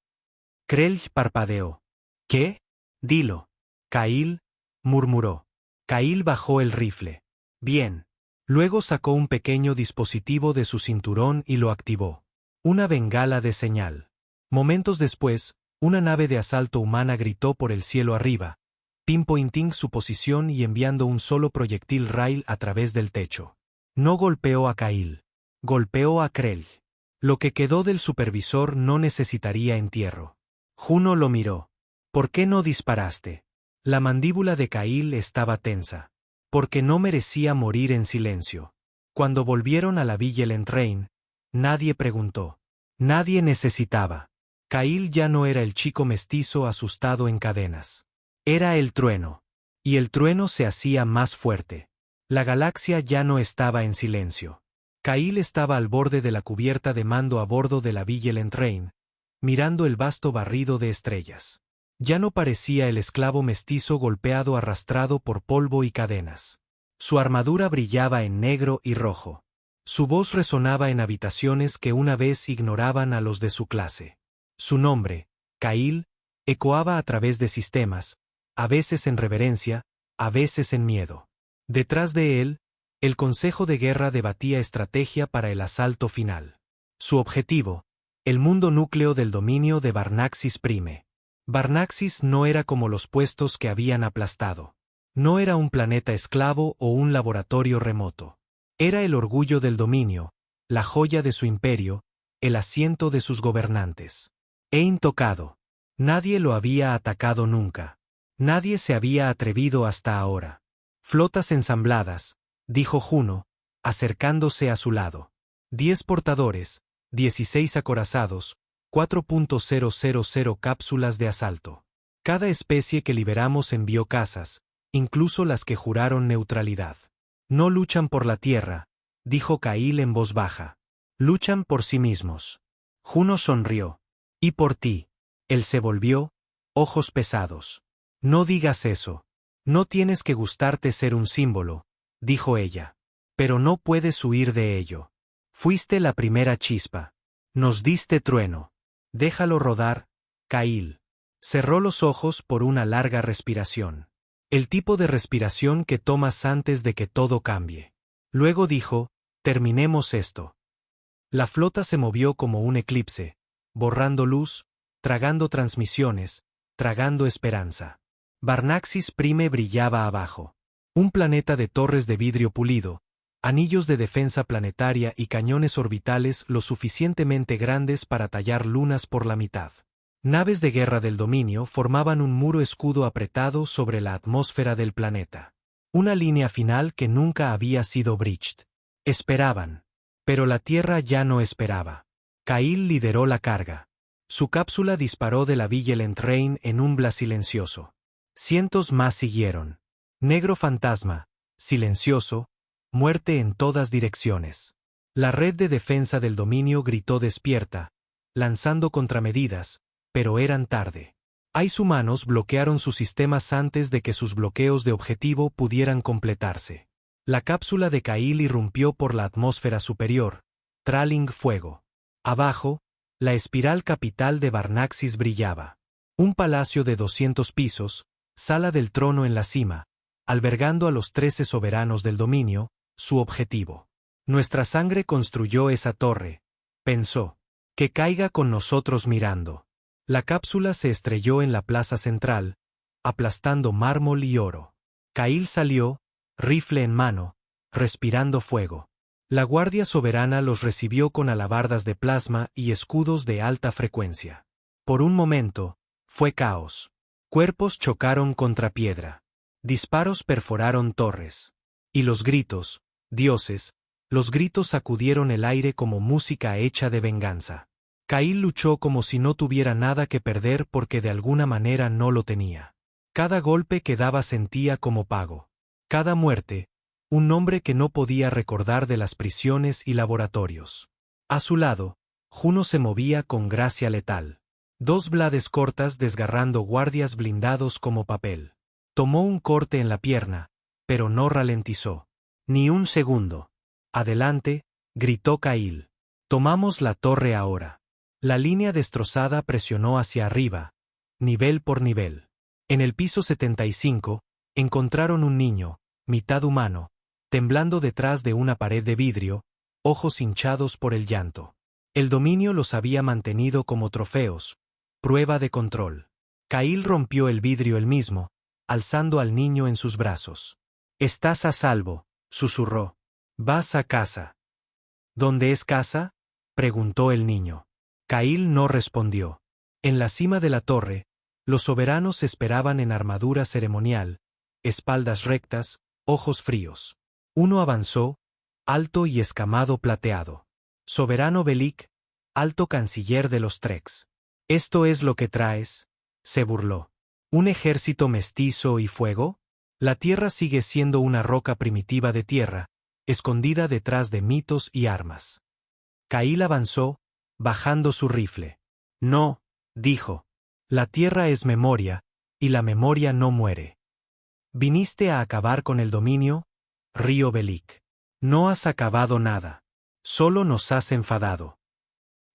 Krelj parpadeó. «¿Qué? Dilo». «Kail», murmuró. Kail bajó el rifle. «Bien». Luego sacó un pequeño dispositivo de su cinturón y lo activó. Una bengala de señal. Momentos después, una nave de asalto humana gritó por el cielo arriba, pinpointing su posición y enviando un solo proyectil rail a través del techo. No golpeó a Kail. Golpeó a Krelj. Lo que quedó del supervisor no necesitaría entierro. Juno lo miró. «¿Por qué no disparaste?» La mandíbula de Kail estaba tensa. Porque no merecía morir en silencio. Cuando volvieron a la Villa Lentrain, nadie preguntó. Nadie necesitaba. Kail ya no era el chico mestizo asustado en cadenas. Era el trueno. Y el trueno se hacía más fuerte. La galaxia ya no estaba en silencio. Kyle estaba al borde de la cubierta de mando a bordo de la Vigilant Reign, mirando el vasto barrido de estrellas. Ya no parecía el esclavo mestizo golpeado arrastrado por polvo y cadenas. Su armadura brillaba en negro y rojo. Su voz resonaba en habitaciones que una vez ignoraban a los de su clase. Su nombre, Kyle, ecoaba a través de sistemas, a veces en reverencia, a veces en miedo. Detrás de él, el Consejo de Guerra debatía estrategia para el asalto final. Su objetivo, el mundo núcleo del dominio de Barnaxis Prime. Barnaxis no era como los puestos que habían aplastado. No era un planeta esclavo o un laboratorio remoto. Era el orgullo del dominio, la joya de su imperio, el asiento de sus gobernantes. E intocado. Nadie lo había atacado nunca. Nadie se había atrevido hasta ahora. Flotas ensambladas, dijo Juno, acercándose a su lado. 10 portadores, 16 acorazados, 4.000 cápsulas de asalto. Cada especie que liberamos envió casas, incluso las que juraron neutralidad. No luchan por la tierra, dijo Kyle en voz baja. Luchan por sí mismos. Juno sonrió. Y por ti. Él se volvió, ojos pesados. No digas eso. No tienes que gustarte ser un símbolo, dijo ella. Pero no puedes huir de ello. Fuiste la primera chispa. Nos diste trueno. Déjalo rodar, Kyle. Cerró los ojos por una larga respiración. El tipo de respiración que tomas antes de que todo cambie. Luego dijo, terminemos esto. La flota se movió como un eclipse, borrando luz, tragando transmisiones, tragando esperanza. Barnaxis Prime brillaba abajo. Un planeta de torres de vidrio pulido, anillos de defensa planetaria y cañones orbitales lo suficientemente grandes para tallar lunas por la mitad. Naves de guerra del dominio formaban un muro escudo apretado sobre la atmósfera del planeta. Una línea final que nunca había sido breached. Esperaban. Pero la Tierra ya no esperaba. Kyle lideró la carga. Su cápsula disparó de la Vigilant Reign en un bla silencioso. Cientos más siguieron. Negro fantasma, silencioso, muerte en todas direcciones. La red de defensa del dominio gritó despierta, lanzando contramedidas, pero eran tarde. Ice humanos bloquearon sus sistemas antes de que sus bloqueos de objetivo pudieran completarse. La cápsula de Kyle irrumpió por la atmósfera superior, trailing fuego. Abajo, la espiral capital de Barnaxis brillaba. Un palacio de 200 pisos, sala del trono en la cima, albergando a los 13 soberanos del dominio, su objetivo. Nuestra sangre construyó esa torre, pensó. Que caiga con nosotros mirando. La cápsula se estrelló en la plaza central, aplastando mármol y oro. Kyle salió, rifle en mano, respirando fuego. La Guardia Soberana los recibió con alabardas de plasma y escudos de alta frecuencia. Por un momento, fue caos. Cuerpos chocaron contra piedra. Disparos perforaron torres. Y los gritos, dioses, los gritos sacudieron el aire como música hecha de venganza. Kyle luchó como si no tuviera nada que perder porque de alguna manera no lo tenía. Cada golpe que daba sentía como pago. Cada muerte, un nombre que no podía recordar de las prisiones y laboratorios. A su lado, Juno se movía con gracia letal. 2 blades cortas desgarrando guardias blindados como papel. Tomó un corte en la pierna, pero no ralentizó. Ni un segundo. Adelante, gritó Kyle. Tomamos la torre ahora. La línea destrozada presionó hacia arriba, nivel por nivel. En el piso 75, encontraron un niño, mitad humano, temblando detrás de una pared de vidrio, ojos hinchados por el llanto. El dominio los había mantenido como trofeos, prueba de control. Kyle rompió el vidrio él mismo, alzando al niño en sus brazos. «Estás a salvo», susurró. «Vas a casa». «¿Dónde es casa?», preguntó el niño. Kyle no respondió. En la cima de la torre, los soberanos esperaban en armadura ceremonial, espaldas rectas, ojos fríos. Uno avanzó, alto y escamado plateado. «Soberano Belik, alto canciller de los Trex. ¿Esto es lo que traes?», se burló. «¿Un ejército mestizo y fuego?». La Tierra sigue siendo una roca primitiva de tierra, escondida detrás de mitos y armas. Kyle avanzó, bajando su rifle. No, dijo. La Tierra es memoria, y la memoria no muere. ¿Viniste a acabar con el dominio? Río Bellic. No has acabado nada. Solo nos has enfadado.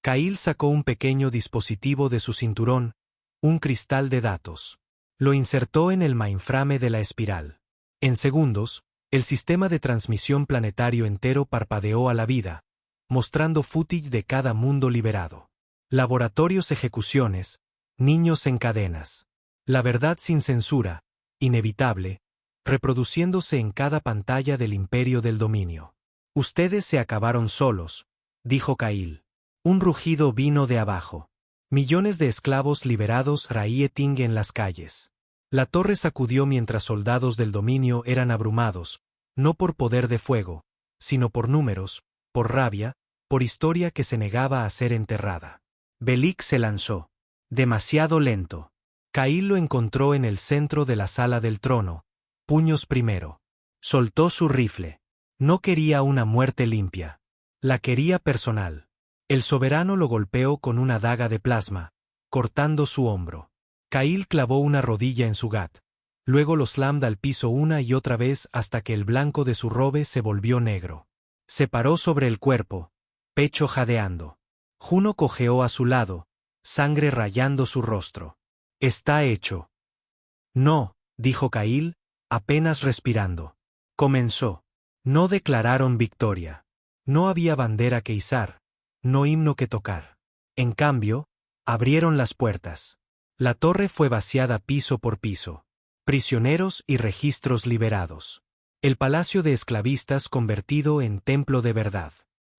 Kyle sacó un pequeño dispositivo de su cinturón, un cristal de datos. Lo insertó en el mainframe de la espiral. En segundos, el sistema de transmisión planetario entero parpadeó a la vida, mostrando footage de cada mundo liberado. Laboratorios, ejecuciones, niños en cadenas. La verdad sin censura, inevitable, reproduciéndose en cada pantalla del imperio del dominio. Ustedes se acabaron solos, dijo Kyle. Un rugido vino de abajo. Millones de esclavos liberados rioting en las calles. La torre sacudió mientras soldados del dominio eran abrumados, no por poder de fuego, sino por números, por rabia, por historia que se negaba a ser enterrada. Bellic se lanzó. Demasiado lento. Kyle lo encontró en el centro de la sala del trono, puños primero. Soltó su rifle. No quería una muerte limpia. La quería personal. El soberano lo golpeó con una daga de plasma, cortando su hombro. Kyle clavó una rodilla en su gat. Luego lo slamó al piso una y otra vez hasta que el blanco de su robe se volvió negro. Se paró sobre el cuerpo, pecho jadeando. Juno cojeó a su lado, sangre rayando su rostro. Está hecho. No, dijo Kyle, apenas respirando. Comenzó. No declararon victoria. No había bandera que izar, no himno que tocar. En cambio, abrieron las puertas. La torre fue vaciada piso por piso. Prisioneros y registros liberados. El palacio de esclavistas convertido en templo de verdad.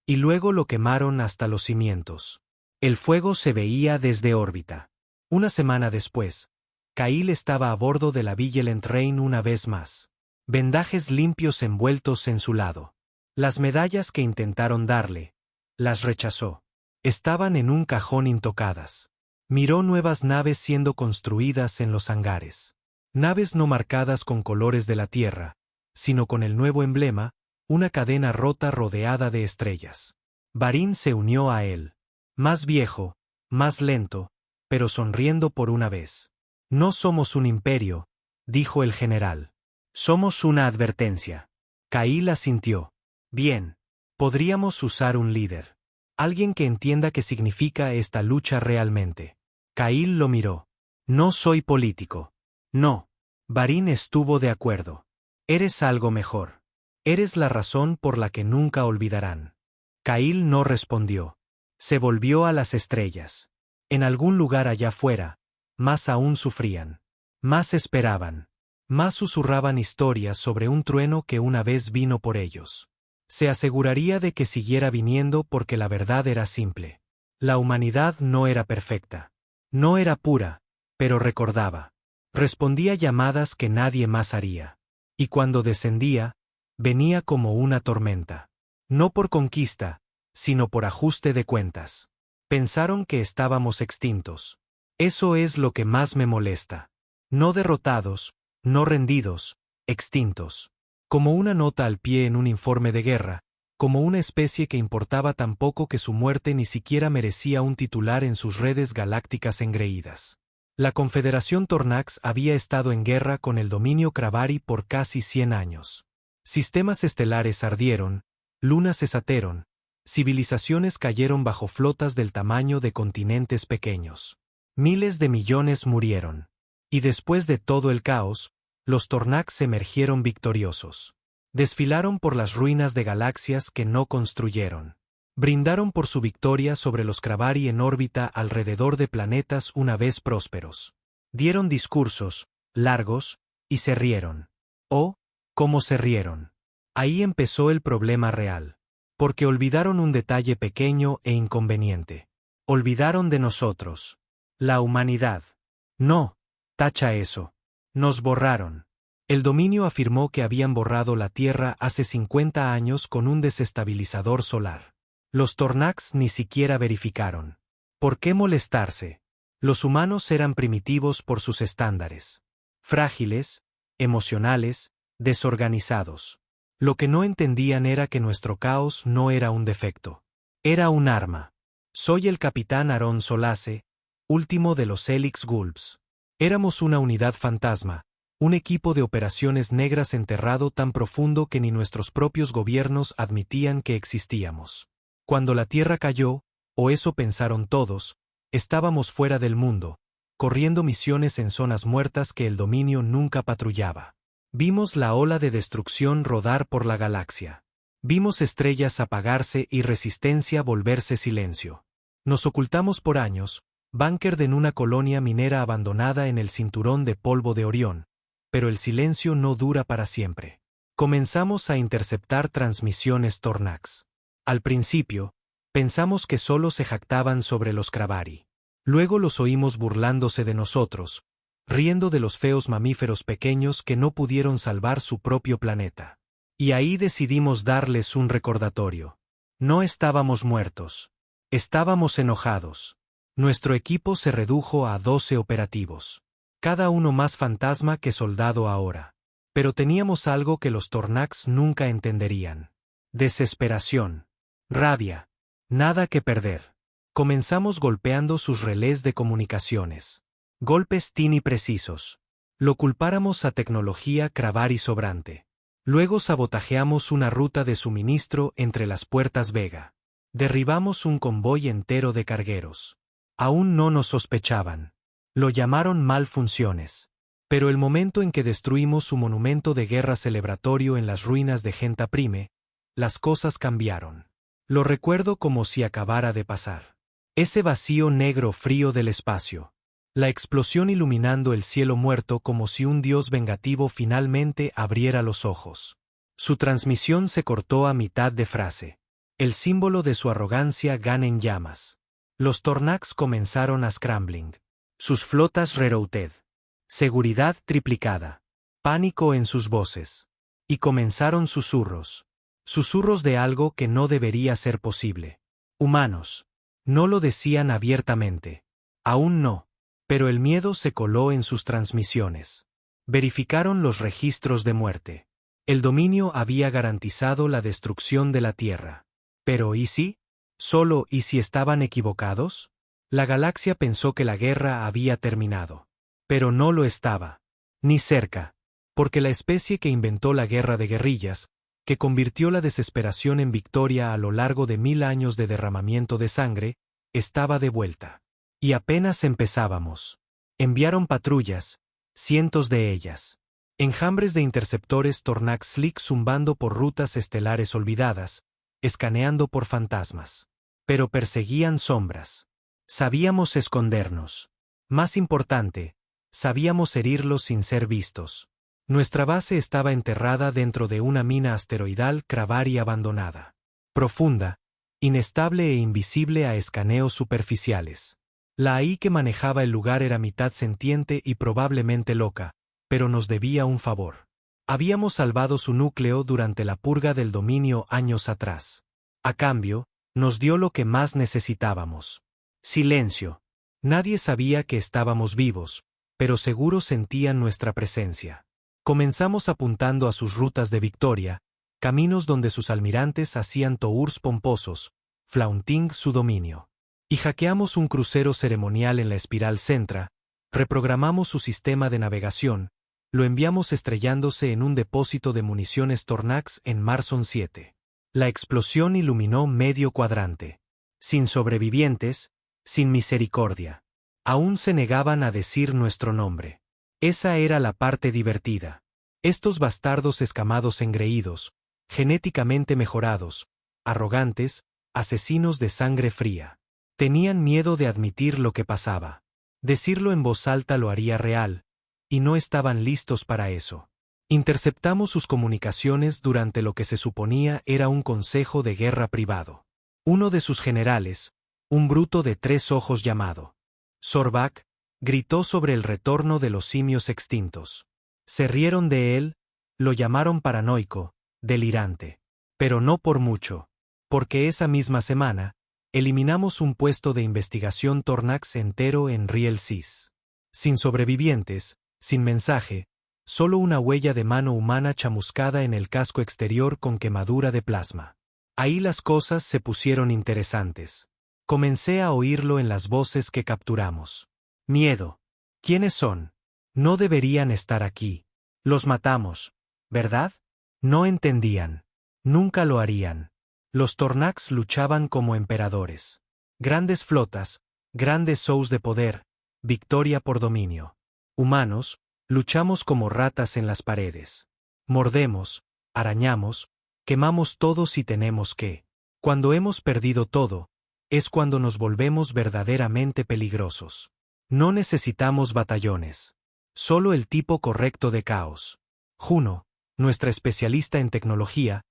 Y luego lo quemaron hasta los cimientos. El fuego se veía desde órbita. Una semana después, Kyle estaba a bordo de la Vigilant Reign una vez más. Vendajes limpios envueltos en su lado. Las medallas que intentaron darle, las rechazó. Estaban en un cajón intocadas. Miró nuevas naves siendo construidas en los hangares. Naves no marcadas con colores de la Tierra, sino con el nuevo emblema, una cadena rota rodeada de estrellas. Barín se unió a él. Más viejo, más lento, pero sonriendo por una vez. No somos un imperio, dijo el general. Somos una advertencia. Kyle asintió. Bien. Podríamos usar un líder. Alguien que entienda qué significa esta lucha realmente. Kyle lo miró. No soy político. No. Barín estuvo de acuerdo. Eres algo mejor. Eres la razón por la que nunca olvidarán. Kyle no respondió. Se volvió a las estrellas. En algún lugar allá afuera, más aún sufrían. Más esperaban. Más susurraban historias sobre un trueno que una vez vino por ellos. Se aseguraría de que siguiera viniendo porque la verdad era simple. La humanidad no era perfecta. No era pura, pero recordaba. Respondía llamadas que nadie más haría. Y cuando descendía, venía como una tormenta. No por conquista, sino por ajuste de cuentas. Pensaron que estábamos extintos. Eso es lo que más me molesta. No derrotados, no rendidos, extintos. Como una nota al pie en un informe de guerra, como una especie que importaba tan poco que su muerte ni siquiera merecía un titular en sus redes galácticas engreídas. La Confederación Tornax había estado en guerra con el dominio Kravari por casi 100 años. Sistemas estelares ardieron, lunas esateron, civilizaciones cayeron bajo flotas del tamaño de continentes pequeños. Miles de millones murieron. Y después de todo el caos, los Tornax emergieron victoriosos. Desfilaron por las ruinas de galaxias que no construyeron. Brindaron por su victoria sobre los Kravari en órbita alrededor de planetas una vez prósperos. Dieron discursos, largos, y se rieron. Oh, cómo se rieron. Ahí empezó el problema real. Porque olvidaron un detalle pequeño e inconveniente. Olvidaron de nosotros. La humanidad. No, tacha eso. Nos borraron. El dominio afirmó que habían borrado la Tierra hace 50 años con un desestabilizador solar. Los Tornax ni siquiera verificaron. ¿Por qué molestarse? Los humanos eran primitivos por sus estándares. Frágiles, emocionales, desorganizados. Lo que no entendían era que nuestro caos no era un defecto. Era un arma. Soy el capitán Aaron Solace, último de los Helix Gulps. Éramos una unidad fantasma, un equipo de operaciones negras enterrado tan profundo que ni nuestros propios gobiernos admitían que existíamos. Cuando la Tierra cayó, o eso pensaron todos, estábamos fuera del mundo, corriendo misiones en zonas muertas que el dominio nunca patrullaba. Vimos la ola de destrucción rodar por la galaxia. Vimos estrellas apagarse y resistencia volverse silencio. Nos ocultamos por años, búnker en una colonia minera abandonada en el cinturón de polvo de Orión, pero el silencio no dura para siempre. Comenzamos a interceptar transmisiones Tornax. Al principio, pensamos que solo se jactaban sobre los Cravari. Luego los oímos burlándose de nosotros, riendo de los feos mamíferos pequeños que no pudieron salvar su propio planeta. Y ahí decidimos darles un recordatorio. No estábamos muertos. Estábamos enojados. Nuestro equipo se redujo a 12 operativos. Cada uno más fantasma que soldado ahora. Pero teníamos algo que los Tornax nunca entenderían. Desesperación. Rabia. Nada que perder. Comenzamos golpeando sus relés de comunicaciones. Golpes tini precisos. Lo culpáramos a tecnología Cravari sobrante. Luego sabotajeamos una ruta de suministro entre las puertas Vega. Derribamos un convoy entero de cargueros. Aún no nos sospechaban. Lo llamaron malfunciones. Pero el momento en que destruimos su monumento de guerra celebratorio en las ruinas de Genta Prime, las cosas cambiaron. Lo recuerdo como si acabara de pasar. Ese vacío negro frío del espacio. La explosión iluminando el cielo muerto como si un dios vengativo finalmente abriera los ojos. Su transmisión se cortó a mitad de frase. El símbolo de su arrogancia gana en llamas. Los Tornax comenzaron a scrambling. Sus flotas rerouted. Seguridad triplicada. Pánico en sus voces. Y comenzaron susurros. Susurros de algo que no debería ser posible. Humanos. No lo decían abiertamente. Aún no. Pero el miedo se coló en sus transmisiones. Verificaron los registros de muerte. El dominio había garantizado la destrucción de la Tierra. Pero ¿y si? ¿Solo y si estaban equivocados? La galaxia pensó que la guerra había terminado. Pero no lo estaba. Ni cerca. Porque la especie que inventó la guerra de guerrillas, que convirtió la desesperación en victoria a lo largo de 1000 años de derramamiento de sangre, estaba de vuelta. Y apenas empezábamos. Enviaron patrullas, cientos de ellas. Enjambres de interceptores Tornax Slick zumbando por rutas estelares olvidadas, escaneando por fantasmas. Pero perseguían sombras. Sabíamos escondernos. Más importante, sabíamos herirlos sin ser vistos. Nuestra base estaba enterrada dentro de una mina asteroidal Cravari abandonada. Profunda, inestable e invisible a escaneos superficiales. La AI que manejaba el lugar era mitad sentiente y probablemente loca, pero nos debía un favor. Habíamos salvado su núcleo durante la purga del dominio años atrás. A cambio, nos dio lo que más necesitábamos. Silencio. Nadie sabía que estábamos vivos, pero seguro sentían nuestra presencia. Comenzamos apuntando a sus rutas de victoria, caminos donde sus almirantes hacían tours pomposos, flaunting su dominio. Y hackeamos un crucero ceremonial en la espiral Centra, reprogramamos su sistema de navegación, lo enviamos estrellándose en un depósito de municiones Tornax en Marson 7. La explosión iluminó medio cuadrante. Sin sobrevivientes, sin misericordia. Aún se negaban a decir nuestro nombre. Esa era la parte divertida. Estos bastardos escamados engreídos, genéticamente mejorados, arrogantes, asesinos de sangre fría. Tenían miedo de admitir lo que pasaba. Decirlo en voz alta lo haría real, y no estaban listos para eso. Interceptamos sus comunicaciones durante lo que se suponía era un consejo de guerra privado. Uno de sus generales, un bruto de 3 ojos llamado Sorback, gritó sobre el retorno de los simios extintos. Se rieron de él, lo llamaron paranoico, delirante. Pero no por mucho, porque esa misma semana, eliminamos un puesto de investigación Tornax entero en Riel Cis. Sin sobrevivientes, sin mensaje, Solo una huella de mano humana chamuscada en el casco exterior con quemadura de plasma. Ahí las cosas se pusieron interesantes. Comencé a oírlo en las voces que capturamos. Miedo. ¿Quiénes son? No deberían estar aquí. Los matamos, ¿verdad? No entendían. Nunca lo harían. Los Tornax luchaban como emperadores. Grandes flotas, grandes shows de poder, victoria por dominio. Humanos, luchamos como ratas en las paredes. Mordemos, arañamos, quemamos todo si tenemos que. Cuando hemos perdido todo, es cuando nos volvemos verdaderamente peligrosos. No necesitamos batallones. Solo el tipo correcto de caos. Juno, nuestra especialista en tecnología,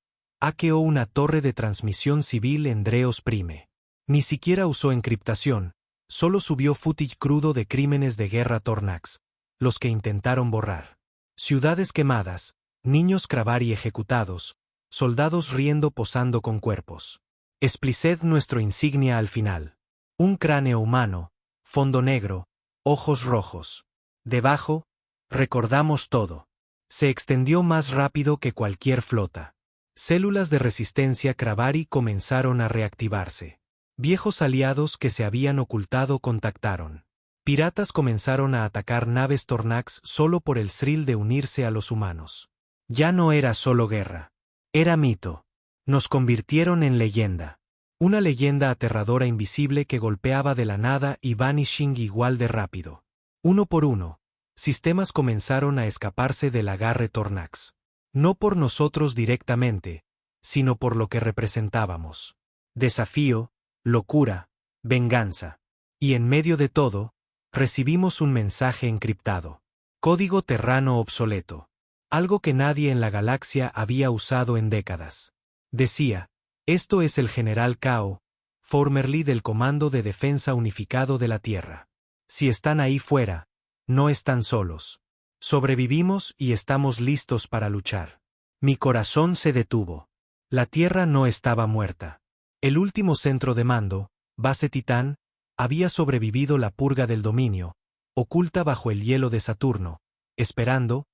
hackeó una torre de transmisión civil en Dreos Prime. Ni siquiera usó encriptación, solo subió footage crudo de crímenes de guerra Tornax, los que intentaron borrar. Ciudades quemadas, niños Kravari ejecutados, soldados riendo posando con cuerpos. Expliced nuestro insignia al final. Un cráneo humano, fondo negro, ojos rojos. Debajo, recordamos todo. Se extendió más rápido que cualquier flota. Células de resistencia Kravari comenzaron a reactivarse. Viejos aliados que se habían ocultado contactaron. Piratas comenzaron a atacar naves Tornax solo por el thrill de unirse a los humanos. Ya no era solo guerra. Era mito. Nos convirtieron en leyenda. Una leyenda aterradora invisible que golpeaba de la nada y vanishing igual de rápido. Uno por uno, sistemas comenzaron a escaparse del agarre Tornax. No por nosotros directamente, sino por lo que representábamos. Desafío, locura, venganza. Y en medio de todo, recibimos un mensaje encriptado. Código terrano obsoleto. Algo que nadie en la galaxia había usado en décadas. Decía, esto es el General Kao, formerly del Comando de Defensa Unificado de la Tierra. Si están ahí fuera, no están solos. Sobrevivimos y estamos listos para luchar. Mi corazón se detuvo. La Tierra no estaba muerta. El último centro de mando, Base Titán, había sobrevivido la purga del dominio, oculta bajo el hielo de Saturno, esperando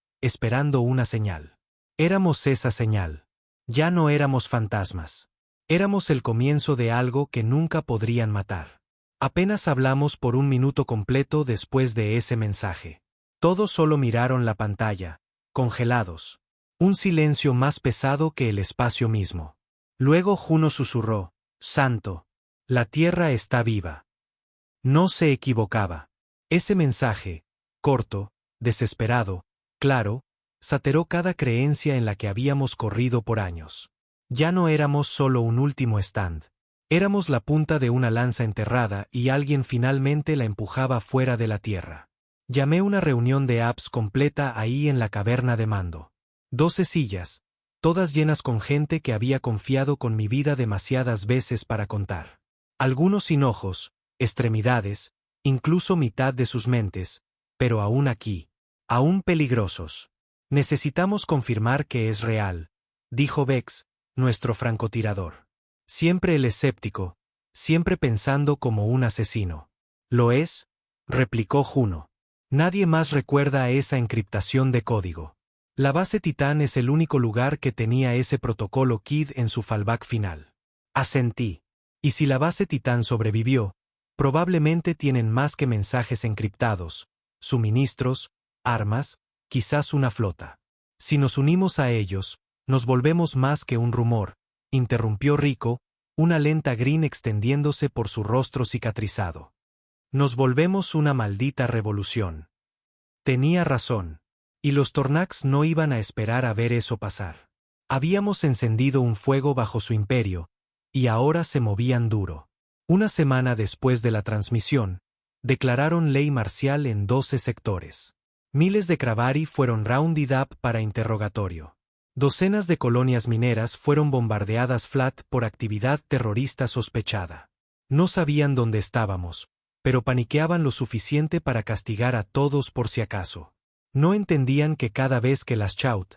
una señal. Éramos esa señal. Ya no éramos fantasmas. Éramos el comienzo de algo que nunca podrían matar. Apenas hablamos por un minuto completo después de ese mensaje. Todos solo miraron la pantalla, congelados. Un silencio más pesado que el espacio mismo. Luego Juno susurró, «Santo, la Tierra está viva». No se equivocaba. Ese mensaje, corto, desesperado, claro, sateró cada creencia en la que habíamos corrido por años. Ya no éramos solo un último stand. Éramos la punta de una lanza enterrada y alguien finalmente la empujaba fuera de la Tierra. Llamé una reunión de apps completa ahí en la caverna de mando. 12 sillas, todas llenas con gente que había confiado con mi vida demasiadas veces para contar. Algunos sin ojos, extremidades, incluso mitad de sus mentes, pero aún aquí, aún peligrosos. Necesitamos confirmar que es real, dijo Vex, nuestro francotirador. Siempre el escéptico, siempre pensando como un asesino. ¿Lo es?, replicó Juno. Nadie más recuerda esa encriptación de código. La base Titán es el único lugar que tenía ese protocolo KID en su fallback final. Asentí. Y si la base Titán sobrevivió, probablemente tienen más que mensajes encriptados, suministros, armas, quizás una flota. Si nos unimos a ellos, nos volvemos más que un rumor, interrumpió Rico, una lenta grin extendiéndose por su rostro cicatrizado. Nos volvemos una maldita revolución. Tenía razón. Y los Tornax no iban a esperar a ver eso pasar. Habíamos encendido un fuego bajo su imperio, y ahora se movían duro. Una semana después de la transmisión, declararon ley marcial en 12 sectores. Miles de Kravari fueron rounded up para interrogatorio. Docenas de colonias mineras fueron bombardeadas flat por actividad terrorista sospechada. No sabían dónde estábamos, pero paniqueaban lo suficiente para castigar a todos por si acaso. No entendían que cada vez que las Chaut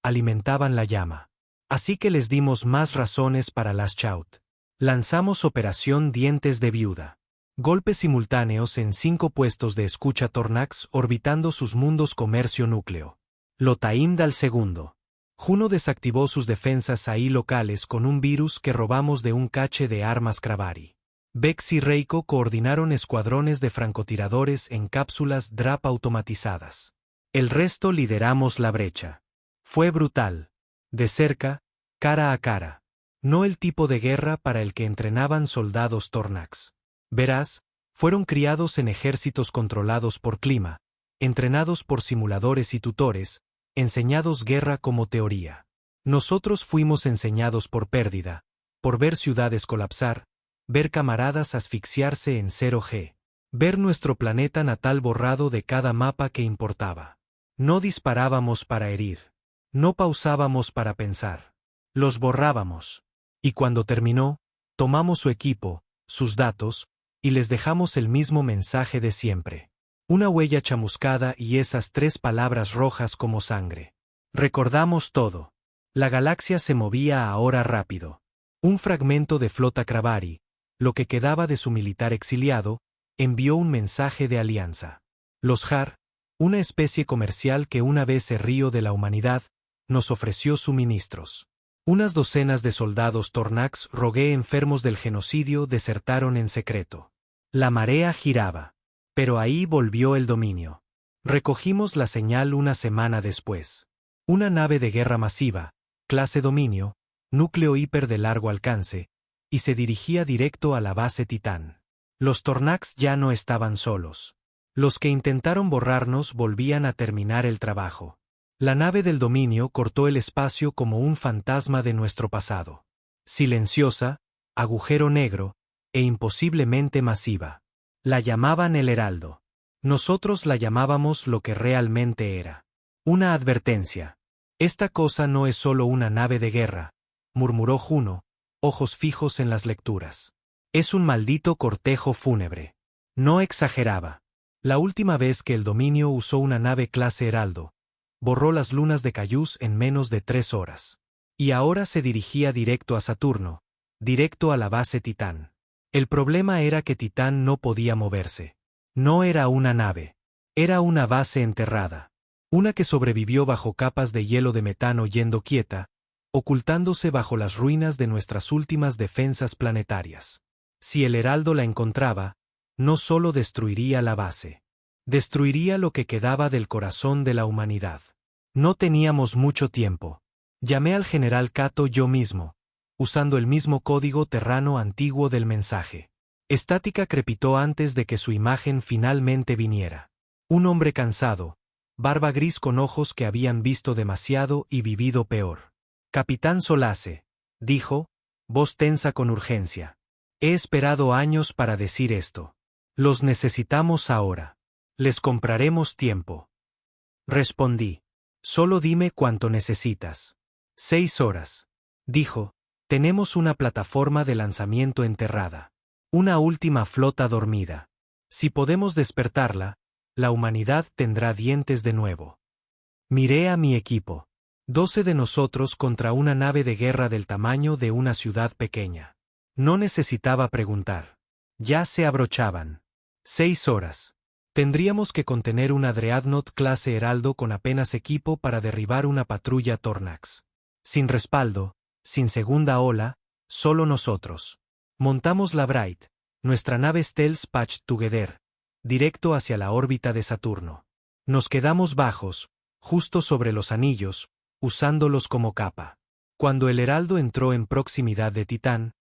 alimentaban la llama. Así que les dimos más razones para las Chaut. Lanzamos Operación Dientes de Viuda. Golpes simultáneos en 5 puestos de escucha Tornax orbitando sus mundos comercio núcleo. Lotaimdal II. Juno desactivó sus defensas ahí locales con un virus que robamos de un cache de armas Cravari. Vex y Reiko coordinaron escuadrones de francotiradores en cápsulas DRAP automatizadas. El resto lideramos la brecha. Fue brutal. De cerca, cara a cara. No el tipo de guerra para el que entrenaban soldados Tornax. Verás, fueron criados en ejércitos controlados por clima, entrenados por simuladores y tutores, enseñados guerra como teoría. Nosotros fuimos enseñados por pérdida, por ver ciudades colapsar, ver camaradas asfixiarse en 0G, ver nuestro planeta natal borrado de cada mapa que importaba. No disparábamos para herir. No pausábamos para pensar. Los borrábamos. Y cuando terminó, tomamos su equipo, sus datos, y les dejamos el mismo mensaje de siempre. Una huella chamuscada y esas 3 palabras rojas como sangre. Recordamos todo. La galaxia se movía ahora rápido. Un fragmento de flota Cravari, lo que quedaba de su militar exiliado, envió un mensaje de alianza. Los Har, una especie comercial que una vez se rió de la humanidad, nos ofreció suministros. Unas docenas de soldados Tornax rogué enfermos del genocidio desertaron en secreto. La marea giraba. Pero ahí volvió el dominio. Recogimos la señal una semana después. Una nave de guerra masiva, clase Dominio, núcleo hiper de largo alcance, y se dirigía directo a la base Titán. Los Tornax ya no estaban solos. Los que intentaron borrarnos volvían a terminar el trabajo. La nave del Dominio cortó el espacio como un fantasma de nuestro pasado. Silenciosa, agujero negro, e imposiblemente masiva. La llamaban el Heraldo. Nosotros la llamábamos lo que realmente era. Una advertencia. Esta cosa no es solo una nave de guerra, murmuró Juno, ojos fijos en las lecturas. Es un maldito cortejo fúnebre. No exageraba. La última vez que el Dominio usó una nave clase Heraldo, borró las lunas de Cayús en menos de 3 horas. Y ahora se dirigía directo a Saturno, directo a la base Titán. El problema era que Titán no podía moverse. No era una nave. Era una base enterrada. Una que sobrevivió bajo capas de hielo de metano yendo quieta, ocultándose bajo las ruinas de nuestras últimas defensas planetarias. Si el Heraldo la encontraba, no solo destruiría la base. Destruiría lo que quedaba del corazón de la humanidad. No teníamos mucho tiempo. Llamé al general Cato yo mismo, usando el mismo código terrano antiguo del mensaje. Estática crepitó antes de que su imagen finalmente viniera. Un hombre cansado, barba gris con ojos que habían visto demasiado y vivido peor. Capitán Solace, dijo, voz tensa con urgencia. He esperado años para decir esto. Los necesitamos ahora. Les compraremos tiempo. Respondí. Solo dime cuánto necesitas. 6 horas. Dijo. Tenemos una plataforma de lanzamiento enterrada. Una última flota dormida. Si podemos despertarla, la humanidad tendrá dientes de nuevo. Miré a mi equipo. 12 de nosotros contra una nave de guerra del tamaño de una ciudad pequeña. No necesitaba preguntar. Ya se abrochaban. 6 horas. Tendríamos que contener una Dreadnought clase Heraldo con apenas equipo para derribar una patrulla Tornax. Sin respaldo, sin segunda ola, solo nosotros. Montamos la Bright, nuestra nave Stealth Patched Together, directo hacia la órbita de Saturno. Nos quedamos bajos, justo sobre los anillos, usándolos como capa. Cuando el Heraldo entró en proximidad de Titán,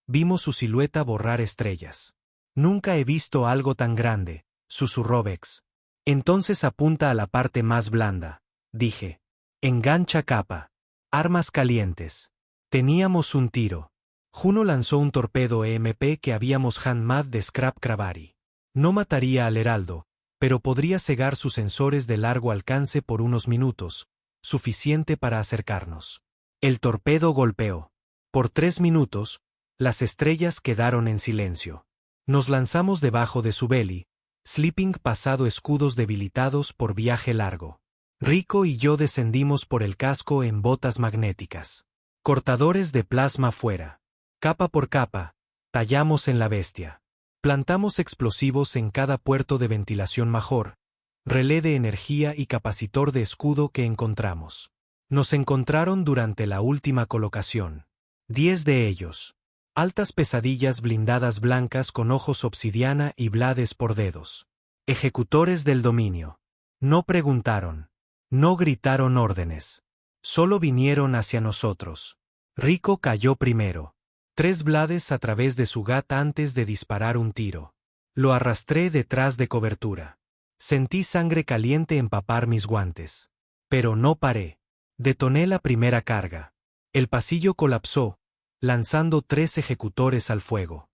vimos su silueta borrar estrellas. Nunca he visto algo tan grande, susurró Vex. Entonces apunta a la parte más blanda, dije. Engancha capa. Armas calientes. Teníamos un tiro. Juno lanzó un torpedo EMP que habíamos handmade de Scrap Cravari. No mataría al Heraldo, pero podría cegar sus sensores de largo alcance por unos minutos, suficiente para acercarnos. El torpedo golpeó. Por 3 minutos, las estrellas quedaron en silencio. Nos lanzamos debajo de su belly, Sleeping pasado escudos debilitados por viaje largo. Rico y yo descendimos por el casco en botas magnéticas. Cortadores de plasma fuera. Capa por capa, tallamos en la bestia. Plantamos explosivos en cada puerto de ventilación major, relé de energía y capacitor de escudo que encontramos. Nos encontraron durante la última colocación. 10 de ellos. Altas pesadillas blindadas blancas con ojos obsidiana y blades por dedos. Ejecutores del dominio. No preguntaron. No gritaron órdenes. Solo vinieron hacia nosotros. Rico cayó primero. 3 blades a través de su gata antes de disparar un tiro. Lo arrastré detrás de cobertura. Sentí sangre caliente empapar mis guantes. Pero no paré. Detoné la primera carga. El pasillo colapsó, lanzando 3 ejecutores al fuego.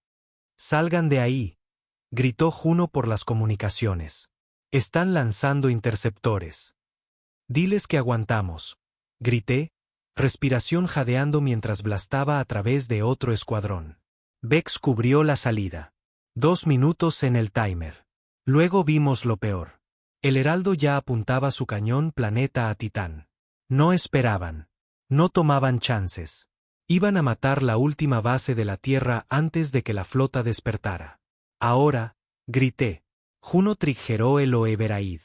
«Salgan de ahí», gritó Juno por las comunicaciones. «Están lanzando interceptores». «Diles que aguantamos», grité, respiración jadeando mientras blastaba a través de otro escuadrón. Vex cubrió la salida. 2 minutos en el timer. Luego vimos lo peor. El heraldo ya apuntaba su cañón planeta a Titán. No esperaban. No tomaban chances. Iban a matar la última base de la Tierra antes de que la flota despertara. Ahora, grité. Juno triggeró el Oeberaid.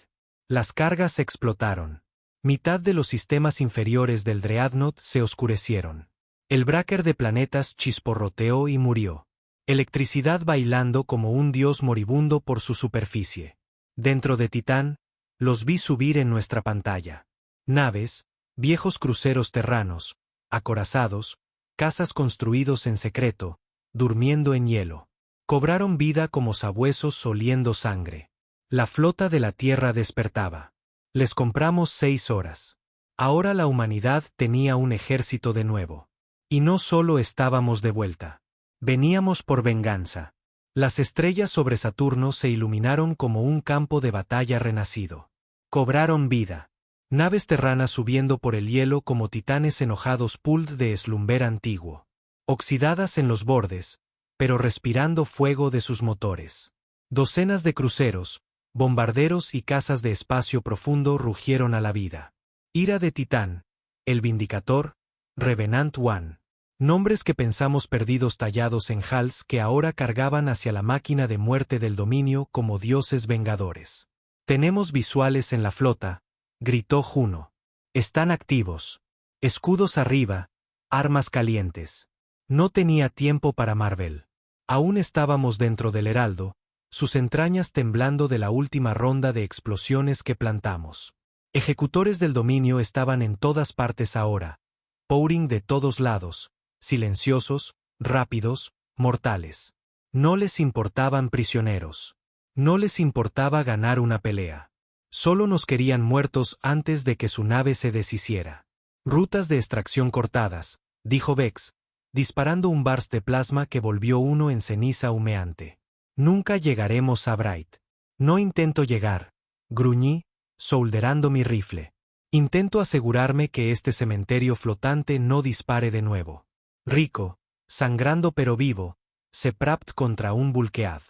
Las cargas explotaron. Mitad de los sistemas inferiores del Dreadnought se oscurecieron. El breaker de planetas chisporroteó y murió. Electricidad bailando como un dios moribundo por su superficie. Dentro de Titán, los vi subir en nuestra pantalla. Naves, viejos cruceros terranos, acorazados, casas construidos en secreto, durmiendo en hielo. Cobraron vida como sabuesos oliendo sangre. La flota de la Tierra despertaba. Les compramos 6 horas. Ahora la humanidad tenía un ejército de nuevo. Y no solo estábamos de vuelta. Veníamos por venganza. Las estrellas sobre Saturno se iluminaron como un campo de batalla renacido. Cobraron vida. Naves terranas subiendo por el hielo como titanes enojados pulled de Slumber antiguo. Oxidadas en los bordes, pero respirando fuego de sus motores. Docenas de cruceros, bombarderos y cazas de espacio profundo rugieron a la vida. Ira de Titán, el Vindicator, Revenant One. Nombres que pensamos perdidos tallados en HALs que ahora cargaban hacia la máquina de muerte del dominio como dioses vengadores. Tenemos visuales en la flota, gritó Juno. Están activos. Escudos arriba, armas calientes. No tenía tiempo para Marvel. Aún estábamos dentro del Heraldo, sus entrañas temblando de la última ronda de explosiones que plantamos. Ejecutores del dominio estaban en todas partes ahora, pouring de todos lados, silenciosos, rápidos, mortales. No les importaban prisioneros. No les importaba ganar una pelea. Solo nos querían muertos antes de que su nave se deshiciera. Rutas de extracción cortadas, dijo Vex, disparando un burst de plasma que volvió uno en ceniza humeante. Nunca llegaremos a Bright. No intento llegar, gruñí, solderando mi rifle. Intento asegurarme que este cementerio flotante no dispare de nuevo. Rico, sangrando pero vivo, se prapt contra un Vulkead.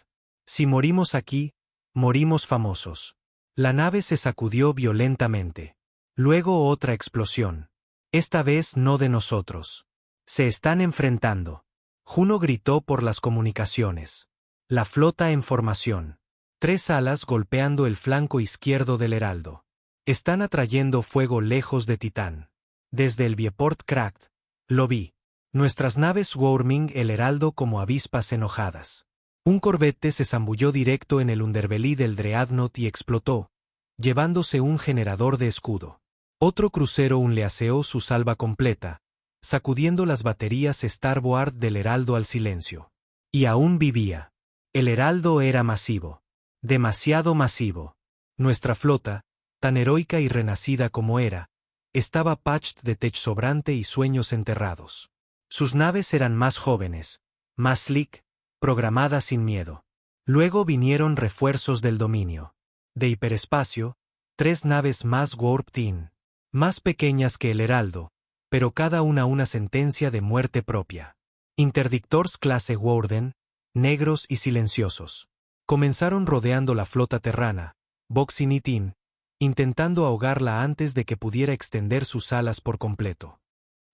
Si morimos aquí, morimos famosos. La nave se sacudió violentamente. Luego otra explosión. Esta vez no de nosotros. Se están enfrentando. Juno gritó por las comunicaciones. La flota en formación. 3 alas golpeando el flanco izquierdo del Heraldo. Están atrayendo fuego lejos de Titán. Desde el viewport Cracked, lo vi. Nuestras naves swarming el Heraldo como avispas enojadas. Un corbete se zambulló directo en el underbelly del Dreadnought y explotó, llevándose un generador de escudo. Otro crucero unleaseó su salva completa, sacudiendo las baterías starboard del Heraldo al silencio. Y aún vivía. El Heraldo era masivo. Demasiado masivo. Nuestra flota, tan heroica y renacida como era, estaba patched de tech sobrante y sueños enterrados. Sus naves eran más jóvenes, más slick, programadas sin miedo. Luego vinieron refuerzos del dominio. De hiperespacio, 3 naves más warped in, más pequeñas que el Heraldo, pero cada una sentencia de muerte propia. Interdictors clase Warden, negros y silenciosos. Comenzaron rodeando la flota terrana, boxing it in, intentando ahogarla antes de que pudiera extender sus alas por completo.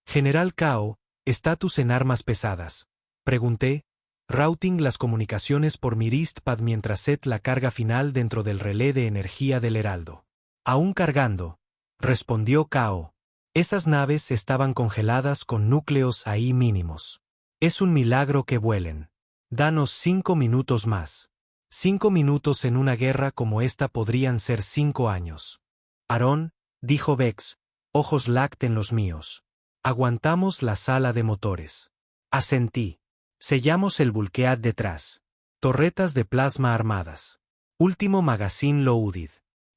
General Kao, estatus en armas pesadas, pregunté, Routing las comunicaciones por Myristpad mientras set la carga final dentro del relé de energía del Heraldo. Aún cargando, respondió Kao. Esas naves estaban congeladas con núcleos ahí mínimos. Es un milagro que vuelen. Danos 5 minutos más. 5 minutos en una guerra como esta podrían ser 5 años. Aarón, dijo Vex, ojos Lact en los míos. Aguantamos la sala de motores. Asentí. Sellamos el bulkhead detrás. Torretas de plasma armadas. Último magazine loaded.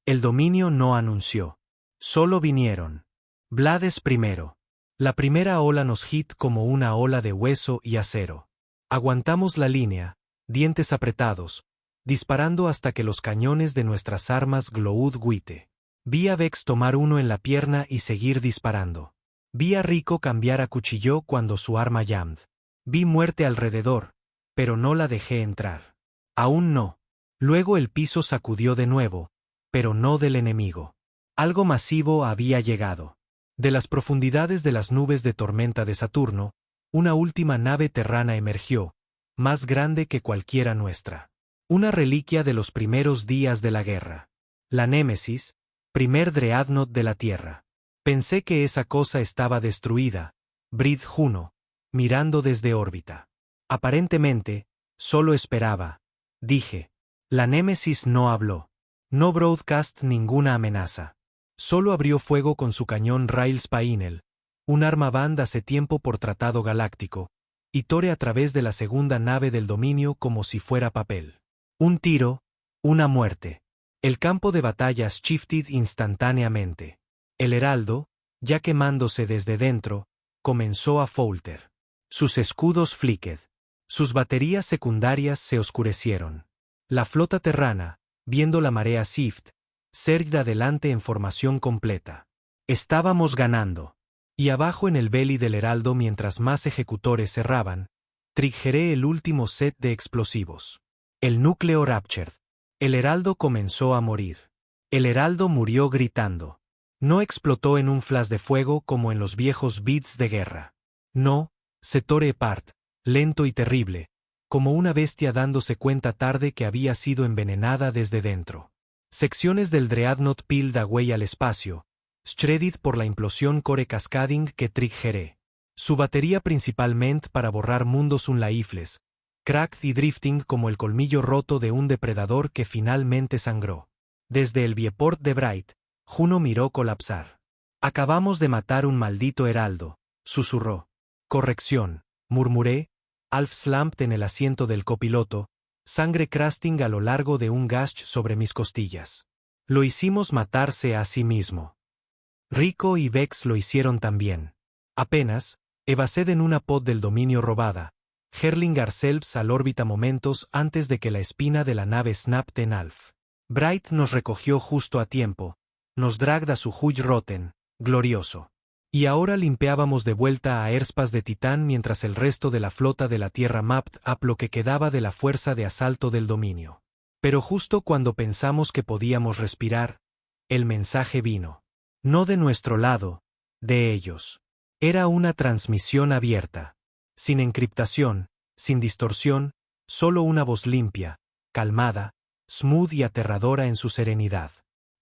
El dominio no anunció. Solo vinieron. Blades primero. La primera ola nos hit como una ola de hueso y acero. Aguantamos la línea, dientes apretados, disparando hasta que los cañones de nuestras armas glowed guite. Vi a Vex tomar uno en la pierna y seguir disparando. Vi a Rico cambiar a cuchillo cuando su arma jammed. Vi muerte alrededor, pero no la dejé entrar. Aún no. Luego el piso sacudió de nuevo, pero no del enemigo. Algo masivo había llegado. De las profundidades de las nubes de tormenta de Saturno, una última nave terrana emergió, más grande que cualquiera nuestra. Una reliquia de los primeros días de la guerra. La Némesis, primer dreadnought de la Tierra. Pensé que esa cosa estaba destruida, Brid Juno, mirando desde órbita. Aparentemente, solo esperaba. Dije. La Némesis no habló. No broadcast ninguna amenaza. Solo abrió fuego con su cañón Rails Painel, un arma band hace tiempo por tratado galáctico, y tore a través de la segunda nave del dominio como si fuera papel. Un tiro, una muerte. El campo de batallas shifted instantáneamente. El Heraldo, ya quemándose desde dentro, comenzó a falter. Sus escudos flicked. Sus baterías secundarias se oscurecieron. La flota terrana, viendo la marea Sift, surged adelante en formación completa. Estábamos ganando. Y abajo en el belly del Heraldo mientras más ejecutores cerraban, triggeré el último set de explosivos. El núcleo Raptured. El Heraldo comenzó a morir. El Heraldo murió gritando. No explotó en un flash de fuego como en los viejos beats de guerra. No, se tore apart, lento y terrible, como una bestia dándose cuenta tarde que había sido envenenada desde dentro. Secciones del Dreadnought peeled away al espacio, shredded por la implosión core cascading que triggeré. Su batería principalmente para borrar mundos unlaifles, cracked y drifting como el colmillo roto de un depredador que finalmente sangró. Desde el viewport de Bright, Juno miró colapsar. Acabamos de matar un maldito heraldo, susurró. Corrección, murmuré, Alf slumped en el asiento del copiloto, sangre crusting a lo largo de un gash sobre mis costillas. Lo hicimos matarse a sí mismo. Rico y Vex lo hicieron también. Apenas, evased en una pod del dominio robada, hurling ourselves al órbita momentos antes de que la espina de la nave snapped en Alf. Bright nos recogió justo a tiempo, nos dragged a su Hull Rotten, glorioso. Y ahora limpiábamos de vuelta a Erspas de Titán mientras el resto de la flota de la Tierra mapped up lo que quedaba de la fuerza de asalto del dominio. Pero justo cuando pensamos que podíamos respirar, el mensaje vino. No de nuestro lado, de ellos. Era una transmisión abierta. Sin encriptación, sin distorsión, solo una voz limpia, calmada, smooth y aterradora en su serenidad.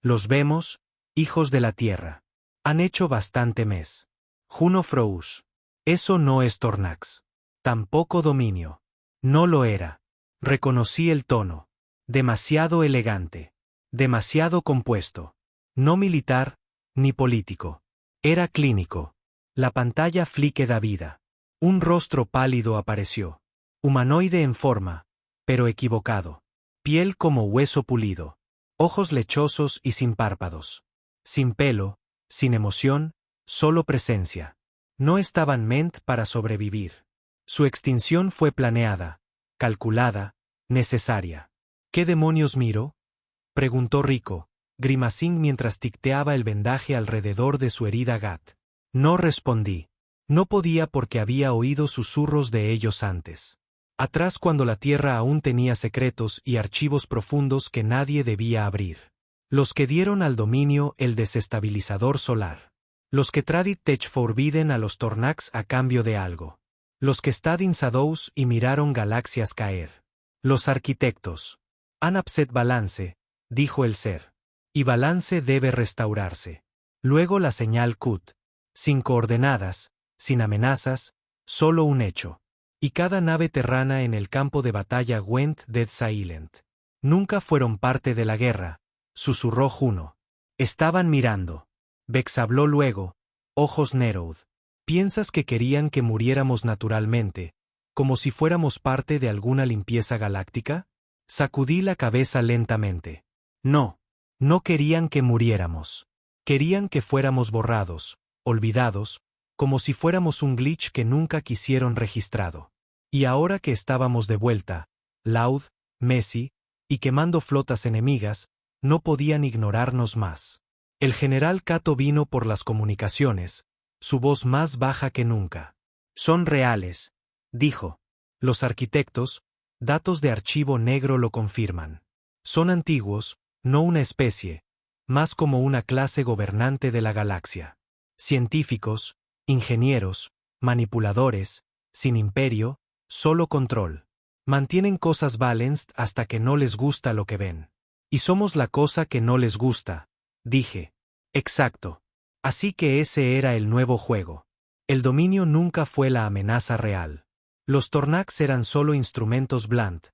Los vemos, hijos de la Tierra. Han hecho bastante mes. Juno froze. Eso no es Tornax. Tampoco dominio. No lo era. Reconocí el tono. Demasiado elegante. Demasiado compuesto. No militar, ni político. Era clínico. La pantalla flique da vida. Un rostro pálido apareció. Humanoide en forma, pero equivocado. Piel como hueso pulido. Ojos lechosos y sin párpados. Sin pelo, sin emoción, solo presencia. No estaban meant para sobrevivir. Su extinción fue planeada, calculada, necesaria. ¿Qué demonios miro? Preguntó Rico, grimacing mientras ticteaba el vendaje alrededor de su herida Gat. No respondí. No podía porque había oído susurros de ellos antes. Atrás cuando la Tierra aún tenía secretos y archivos profundos que nadie debía abrir. Los que dieron al dominio el desestabilizador solar. Los que tradit tech forbidden a los Tornax a cambio de algo. Los que están Shadows y miraron galaxias caer. Los arquitectos. Han upset balance, dijo el ser. Y balance debe restaurarse. Luego la señal Cut. Sin coordenadas, sin amenazas, solo un hecho. Y cada nave terrana en el campo de batalla went dead silent. Nunca fueron parte de la guerra, susurró Juno. Estaban mirando. Vex habló luego, ojos narrowed. ¿Piensas que querían que muriéramos naturalmente, como si fuéramos parte de alguna limpieza galáctica? Sacudí la cabeza lentamente. No, no querían que muriéramos. Querían que fuéramos borrados, olvidados, como si fuéramos un glitch que nunca quisieron registrado. Y ahora que estábamos de vuelta, Loud, Messi, y quemando flotas enemigas, no podían ignorarnos más. El general Cato vino por las comunicaciones, su voz más baja que nunca. Son reales, dijo. Los arquitectos, datos de archivo negro lo confirman. Son antiguos, no una especie, más como una clase gobernante de la galaxia. Científicos, ingenieros, manipuladores, sin imperio, solo control. Mantienen cosas balanced hasta que no les gusta lo que ven. Y somos la cosa que no les gusta, dije. Exacto. Así que ese era el nuevo juego. El dominio nunca fue la amenaza real. Los Tornax eran solo instrumentos blunt.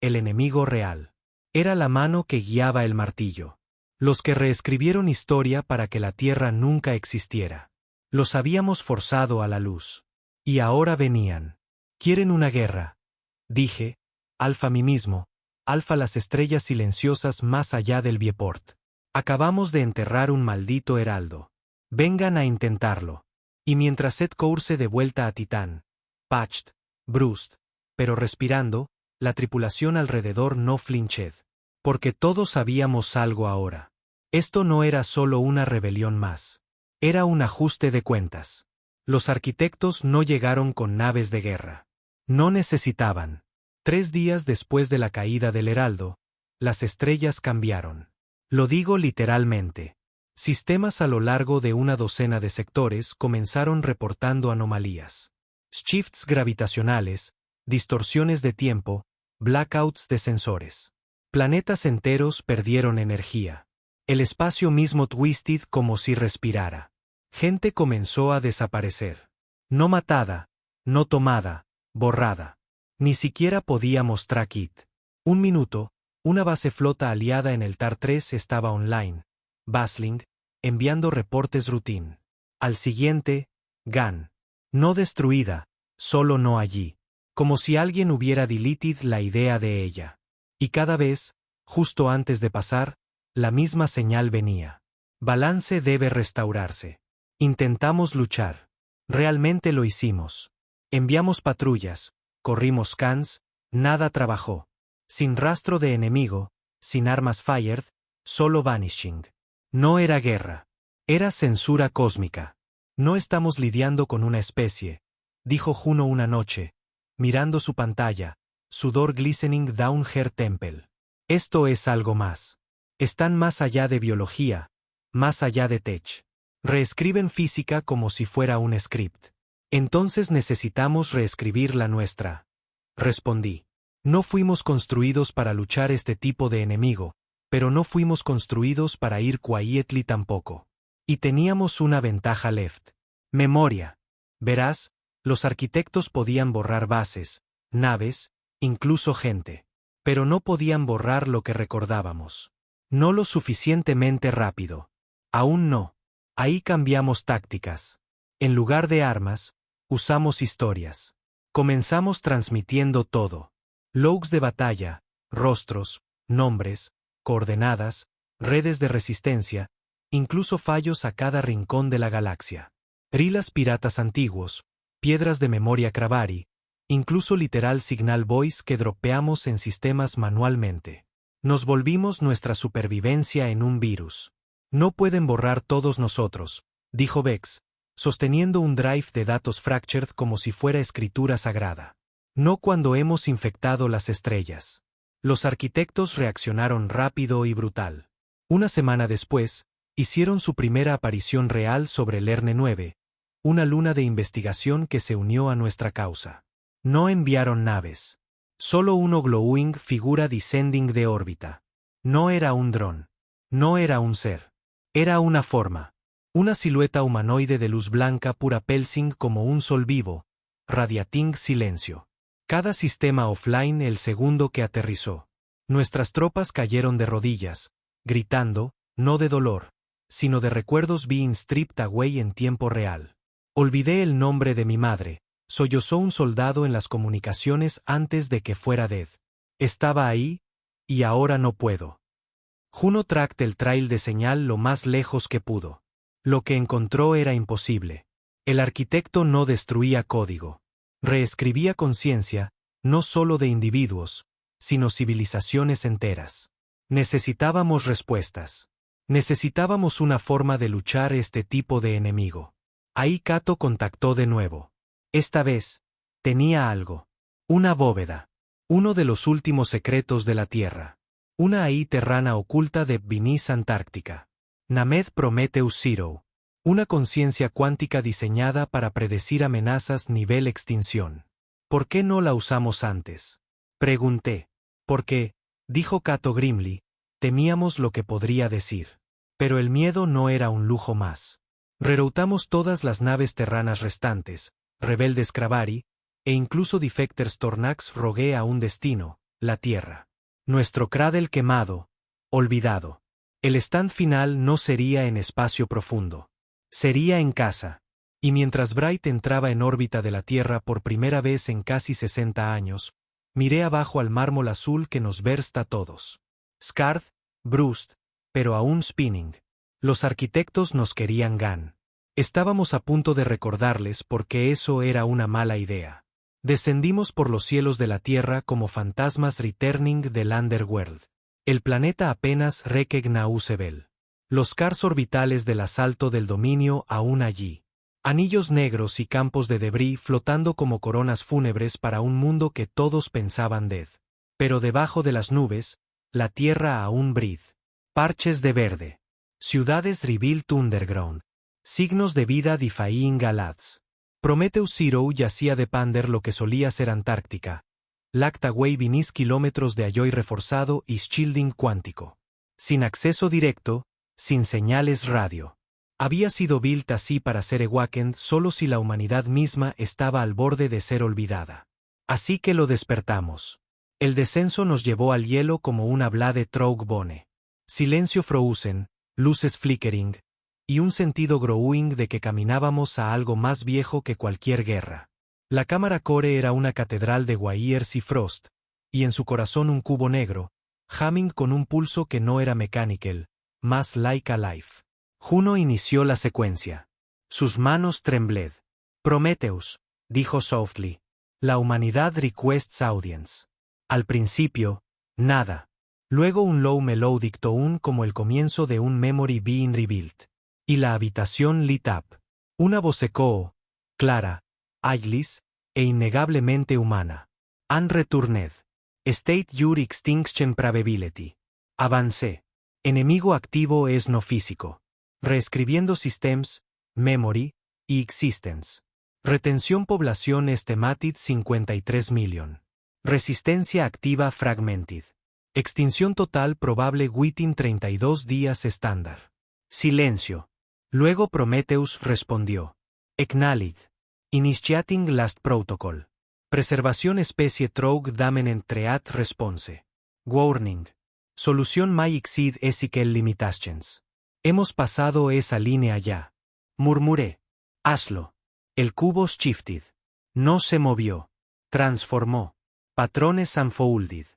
El enemigo real. Era la mano que guiaba el martillo. Los que reescribieron historia para que la Tierra nunca existiera. Los habíamos forzado a la luz. Y ahora venían. Quieren una guerra. Dije, Alfa mí mismo, Alfa las estrellas silenciosas más allá del Vieport. Acabamos de enterrar un maldito heraldo. Vengan a intentarlo. Y mientras Seth course de vuelta a Titán, patched, bruised, pero respirando, la tripulación alrededor no flinched. Porque todos sabíamos algo ahora. Esto no era solo una rebelión más. Era un ajuste de cuentas. Los arquitectos no llegaron con naves de guerra. No necesitaban. 3 días después de la caída del heraldo, las estrellas cambiaron. Lo digo literalmente. Sistemas a lo largo de una docena de sectores comenzaron reportando anomalías. Shifts gravitacionales, distorsiones de tiempo, blackouts de sensores. Planetas enteros perdieron energía. El espacio mismo twisted como si respirara. Gente comenzó a desaparecer. No matada, no tomada, borrada. Ni siquiera podíamos track it. Un minuto, una base flota aliada en el TAR 3 estaba online. Basling, enviando reportes routine. Al siguiente, GAN. No destruida, solo no allí. Como si alguien hubiera deleted la idea de ella. Y cada vez, justo antes de pasar, la misma señal venía. Balance debe restaurarse. Intentamos luchar. Realmente lo hicimos. Enviamos patrullas, corrimos scans, nada trabajó. Sin rastro de enemigo, sin armas fired, solo vanishing. No era guerra. Era censura cósmica. No estamos lidiando con una especie, dijo Juno una noche, mirando su pantalla, sudor glistening down her temple. Esto es algo más. Están más allá de biología, más allá de tech. Reescriben física como si fuera un script. Entonces necesitamos reescribir la nuestra. Respondí. No fuimos construidos para luchar este tipo de enemigo, pero no fuimos construidos para ir quietly tampoco. Y teníamos una ventaja left. Memoria. Verás, los arquitectos podían borrar bases, naves, incluso gente. Pero no podían borrar lo que recordábamos. No lo suficientemente rápido. Aún no. Ahí cambiamos tácticas. En lugar de armas, usamos historias. Comenzamos transmitiendo todo. Logs de batalla, rostros, nombres, coordenadas, redes de resistencia, incluso fallos a cada rincón de la galaxia. Rilas piratas antiguos, piedras de memoria Cravari, incluso literal signal voice que dropeamos en sistemas manualmente. Nos volvimos nuestra supervivencia en un virus. No pueden borrar todos nosotros, dijo Vex, sosteniendo un drive de datos fractured como si fuera escritura sagrada. No cuando hemos infectado las estrellas. Los arquitectos reaccionaron rápido y brutal. Una semana después, hicieron su primera aparición real sobre el Erne 9, una luna de investigación que se unió a nuestra causa. No enviaron naves. Solo uno glowing figura descending de órbita. No era un dron. No era un ser. Era una forma. Una silueta humanoide de luz blanca pura pulsing como un sol vivo, radiating silencio. Cada sistema offline el segundo que aterrizó. Nuestras tropas cayeron de rodillas, gritando, no de dolor, sino de recuerdos being stripped away en tiempo real. Olvidé el nombre de mi madre, sollozó un soldado en las comunicaciones antes de que fuera dead. Estaba ahí, y ahora no puedo. Juno tracked el trail de señal lo más lejos que pudo. Lo que encontró era imposible. El arquitecto no destruía código. Reescribía conciencia, no solo de individuos, sino civilizaciones enteras. Necesitábamos respuestas. Necesitábamos una forma de luchar este tipo de enemigo. Ahí Cato contactó de nuevo. Esta vez, tenía algo. Una bóveda. Uno de los últimos secretos de la Tierra. Una AI terrana oculta de Vinis Antártica. Named Prometheus Zero. Una conciencia cuántica diseñada para predecir amenazas nivel extinción. ¿Por qué no la usamos antes? Pregunté. Porque, dijo Cato Grimly, temíamos lo que podría decir. Pero el miedo no era un lujo más. Reroutamos todas las naves terranas restantes, rebeldes Cravari, e incluso Defectors Tornax rogué a un destino, la Tierra. Nuestro cradle quemado, olvidado. El stand final no sería en espacio profundo. Sería en casa. Y mientras Bright entraba en órbita de la Tierra por primera vez en casi 60 años, miré abajo al mármol azul que nos versta a todos. Scarred, bruised, pero aún spinning. Los arquitectos nos querían GAN. Estábamos a punto de recordarles porque eso era una mala idea. Descendimos por los cielos de la Tierra como fantasmas returning del Underworld. El planeta apenas recognizable. Los cars orbitales del asalto del dominio aún allí. Anillos negros y campos de debris flotando como coronas fúnebres para un mundo que todos pensaban dead. Pero debajo de las nubes, la Tierra aún breathe. Parches de verde. Ciudades rebuilt underground. Signos de vida defying Galads. Prometheus Zero yacía de Pander lo que solía ser Antártica. Lactaway Vinis kilómetros de alloy reforzado y shielding cuántico. Sin acceso directo, sin señales radio. Había sido built así para ser awakened solo si la humanidad misma estaba al borde de ser olvidada. Así que lo despertamos. El descenso nos llevó al hielo como una blade Troug Bone. Silencio frozen, luces flickering, y un sentido growing de que caminábamos a algo más viejo que cualquier guerra. La cámara core era una catedral de wires y frost, y en su corazón un cubo negro, humming con un pulso que no era mechanical, más like a life. Juno inició la secuencia. Sus manos trembled. Prometheus, dijo softly. La humanidad requests audience. Al principio, nada. Luego un low melodic tone como el comienzo de un memory being rebuilt. Y la habitación lit up. Una voz ecoó, clara, aislis, e innegablemente humana. Unreturned. State your extinction probability. Avancé. Enemigo activo es no físico. Reescribiendo systems, memory, y existence. Retención población estimated 53 million. Resistencia activa fragmented. Extinción total probable within 32 días estándar. Silencio. Luego Prometheus respondió. Acknowledged. Initiating last protocol. Preservación especie Troug damen entreat response. Warning. Solución may exceed ethical limitations. Hemos pasado esa línea ya. Murmuré. Hazlo. El cubo shifted. No se movió. Transformó. Patrones unfolded.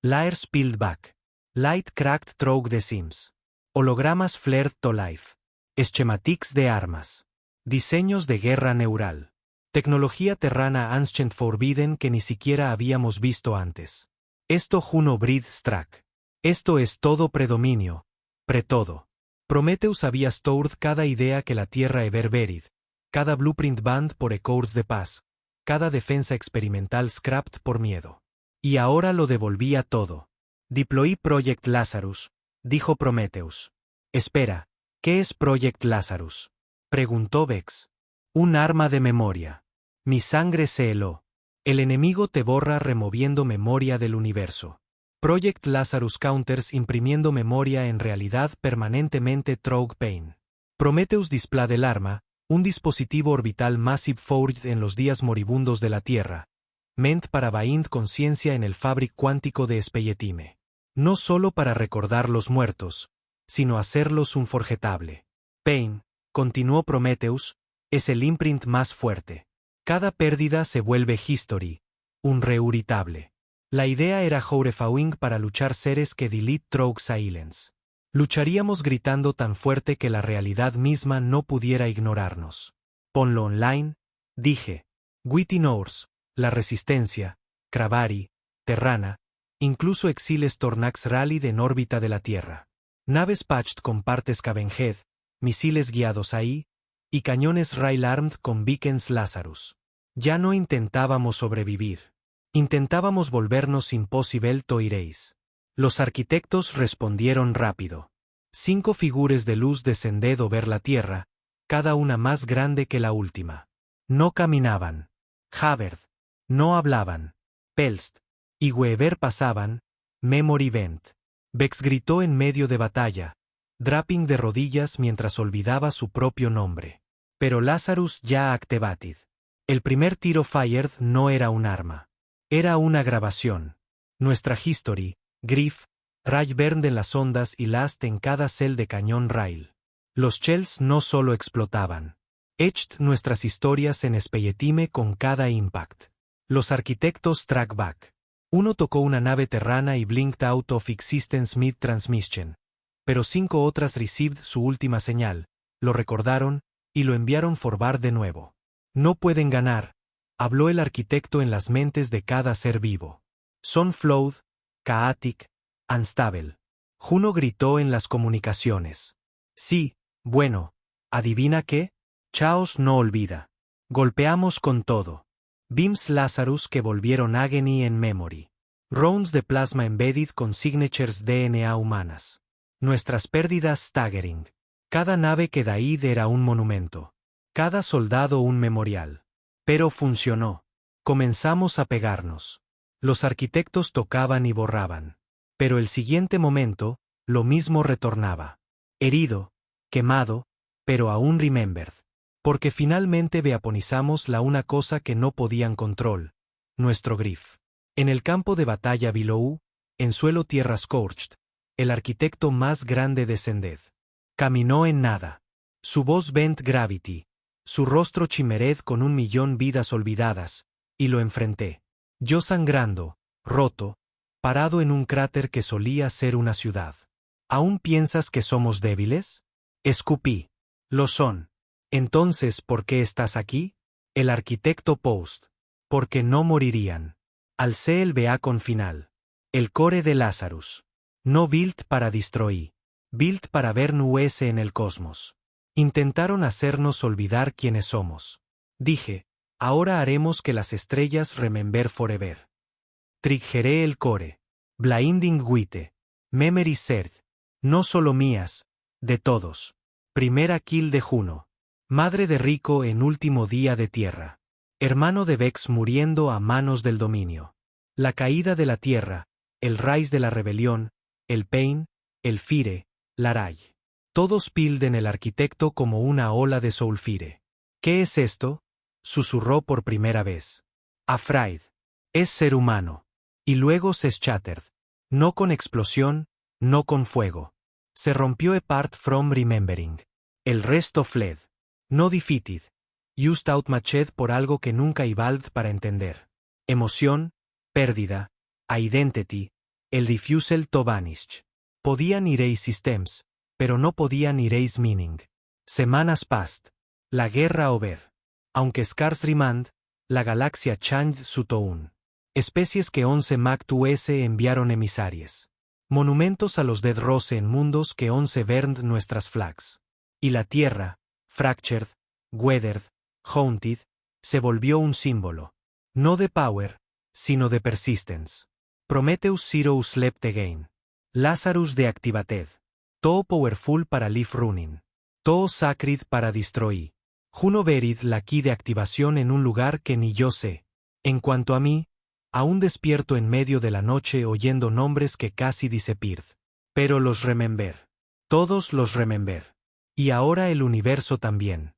Layers peeled back. Light cracked through the seams. Hologramas flared to life. Schematics de armas. Diseños de guerra neural. Tecnología terrana ancient forbidden que ni siquiera habíamos visto antes. Esto Juno breathe strack. Esto es todo predominio. Pre-todo. Prometheus había stored cada idea que la Tierra ever buried, cada blueprint band por Echoes de paz, cada defensa experimental scrapped por miedo. Y ahora lo devolvía todo. Deploy Project Lazarus, dijo Prometheus. Espera, ¿qué es Project Lazarus? Preguntó Vex. Un arma de memoria. Mi sangre se heló. El enemigo te borra removiendo memoria del universo. Project Lazarus Counters imprimiendo memoria en realidad permanentemente Trogue Pain. Prometheus Display del arma, un dispositivo orbital Massive Forged en los días moribundos de la Tierra. Ment para bind conciencia en el fabric cuántico de Spelletime. No solo para recordar los muertos, sino hacerlos un forgetable. Pain, continuó Prometheus, es el imprint más fuerte. Cada pérdida se vuelve history, un reuritable. La idea era horrifying para luchar seres que delete Trogue Silence. Lucharíamos gritando tan fuerte que la realidad misma no pudiera ignorarnos. Ponlo online, dije. Witty Norse, la Resistencia, Cravari, Terrana, incluso Exiles Tornax Rallid en órbita de la Tierra. Naves patched con partes Cavenhead, misiles guiados ahí, y cañones Rail Armed con Beacons Lazarus. Ya no intentábamos sobrevivir. Intentábamos volvernos impossible to erase. Los arquitectos respondieron rápido. 5 figuras de luz descended over la tierra, cada una más grande que la última. No caminaban. Haverd. No hablaban. Pelst. Y Weber pasaban. Memory Vent. Vex gritó en medio de batalla, drapping de rodillas mientras olvidaba su propio nombre. Pero Lazarus ya activated. El primer tiro fired no era un arma. Era una grabación. Nuestra history, Griff, Ray burned en las ondas y last en cada cel de cañón rail. Los shells no solo explotaban. Etched nuestras historias en Spelletime con cada impact. Los arquitectos track back. Uno tocó una nave terrana y blinked out of existence mid-transmission. Pero 5 otras received su última señal, lo recordaron, y lo enviaron forward de nuevo. No pueden ganar, habló el arquitecto en las mentes de cada ser vivo. Son flawed, chaotic, unstable. Juno gritó en las comunicaciones. Sí, bueno, ¿adivina qué? Chaos no olvida. Golpeamos con todo. Beams Lazarus que volvieron agony en memory. Rounds de plasma embedded con signatures DNA humanas. Nuestras pérdidas staggering. Cada nave que Daid era un monumento. Cada soldado un memorial. Pero funcionó. Comenzamos a pegarnos. Los arquitectos tocaban y borraban. Pero el siguiente momento, lo mismo retornaba. Herido, quemado, pero aún remembered. Porque finalmente veaponizamos la una cosa que no podían control, nuestro Griff. En el campo de batalla below, en suelo tierra scorched, el arquitecto más grande descended. Caminó en nada. Su voz bent gravity, su rostro chimered con 1.000.000 vidas olvidadas, y lo enfrenté. Yo sangrando, roto, parado en un cráter que solía ser una ciudad. ¿Aún piensas que somos débiles? Escupí. Lo son. Entonces, ¿por qué estás aquí? El arquitecto Post. Porque no morirían. Alcé el beacon final. El core de Lazarus. No built para destroy. Built para ver nuese en el cosmos. Intentaron hacernos olvidar quiénes somos. Dije, ahora haremos que las estrellas remember forever. Triggeré el core. Blinding Wite. Memory Serth. No solo mías, de todos. Primera kill de Juno. Madre de Rico en último día de tierra. Hermano de Vex muriendo a manos del dominio. La caída de la tierra, el rise de la rebelión, el pain, el fire, Laray. Todos pilden el arquitecto como una ola de soulfire. ¿Qué es esto? Susurró por primera vez. Afraid. Es ser humano. Y luego se scattered. No con explosión, no con fuego. Se rompió apart from remembering. El resto fled. No defeated. Used out matched por algo que nunca evolved para entender. Emoción, pérdida, identity, el refusal to vanish. Podían erase systems, pero no podían erase meaning. Semanas passed. La guerra over. Aunque scars remand, la galaxia changed su tone. Especies que 11 Mac 2S enviaron emisarios. Monumentos a los Dead Rose en mundos que 11 burned nuestras flags. Y la Tierra, fractured, weathered, haunted, se volvió un símbolo. No de power, sino de persistence. Prometheus Zero slept again. Lazarus deactivated. Todo powerful para live running. Todo sacred para destroy. Juno Verid la key de activación en un lugar que ni yo sé. En cuanto a mí, aún despierto en medio de la noche oyendo nombres que casi disappeared. Pero los remember. Todos los remember. Y ahora el universo también.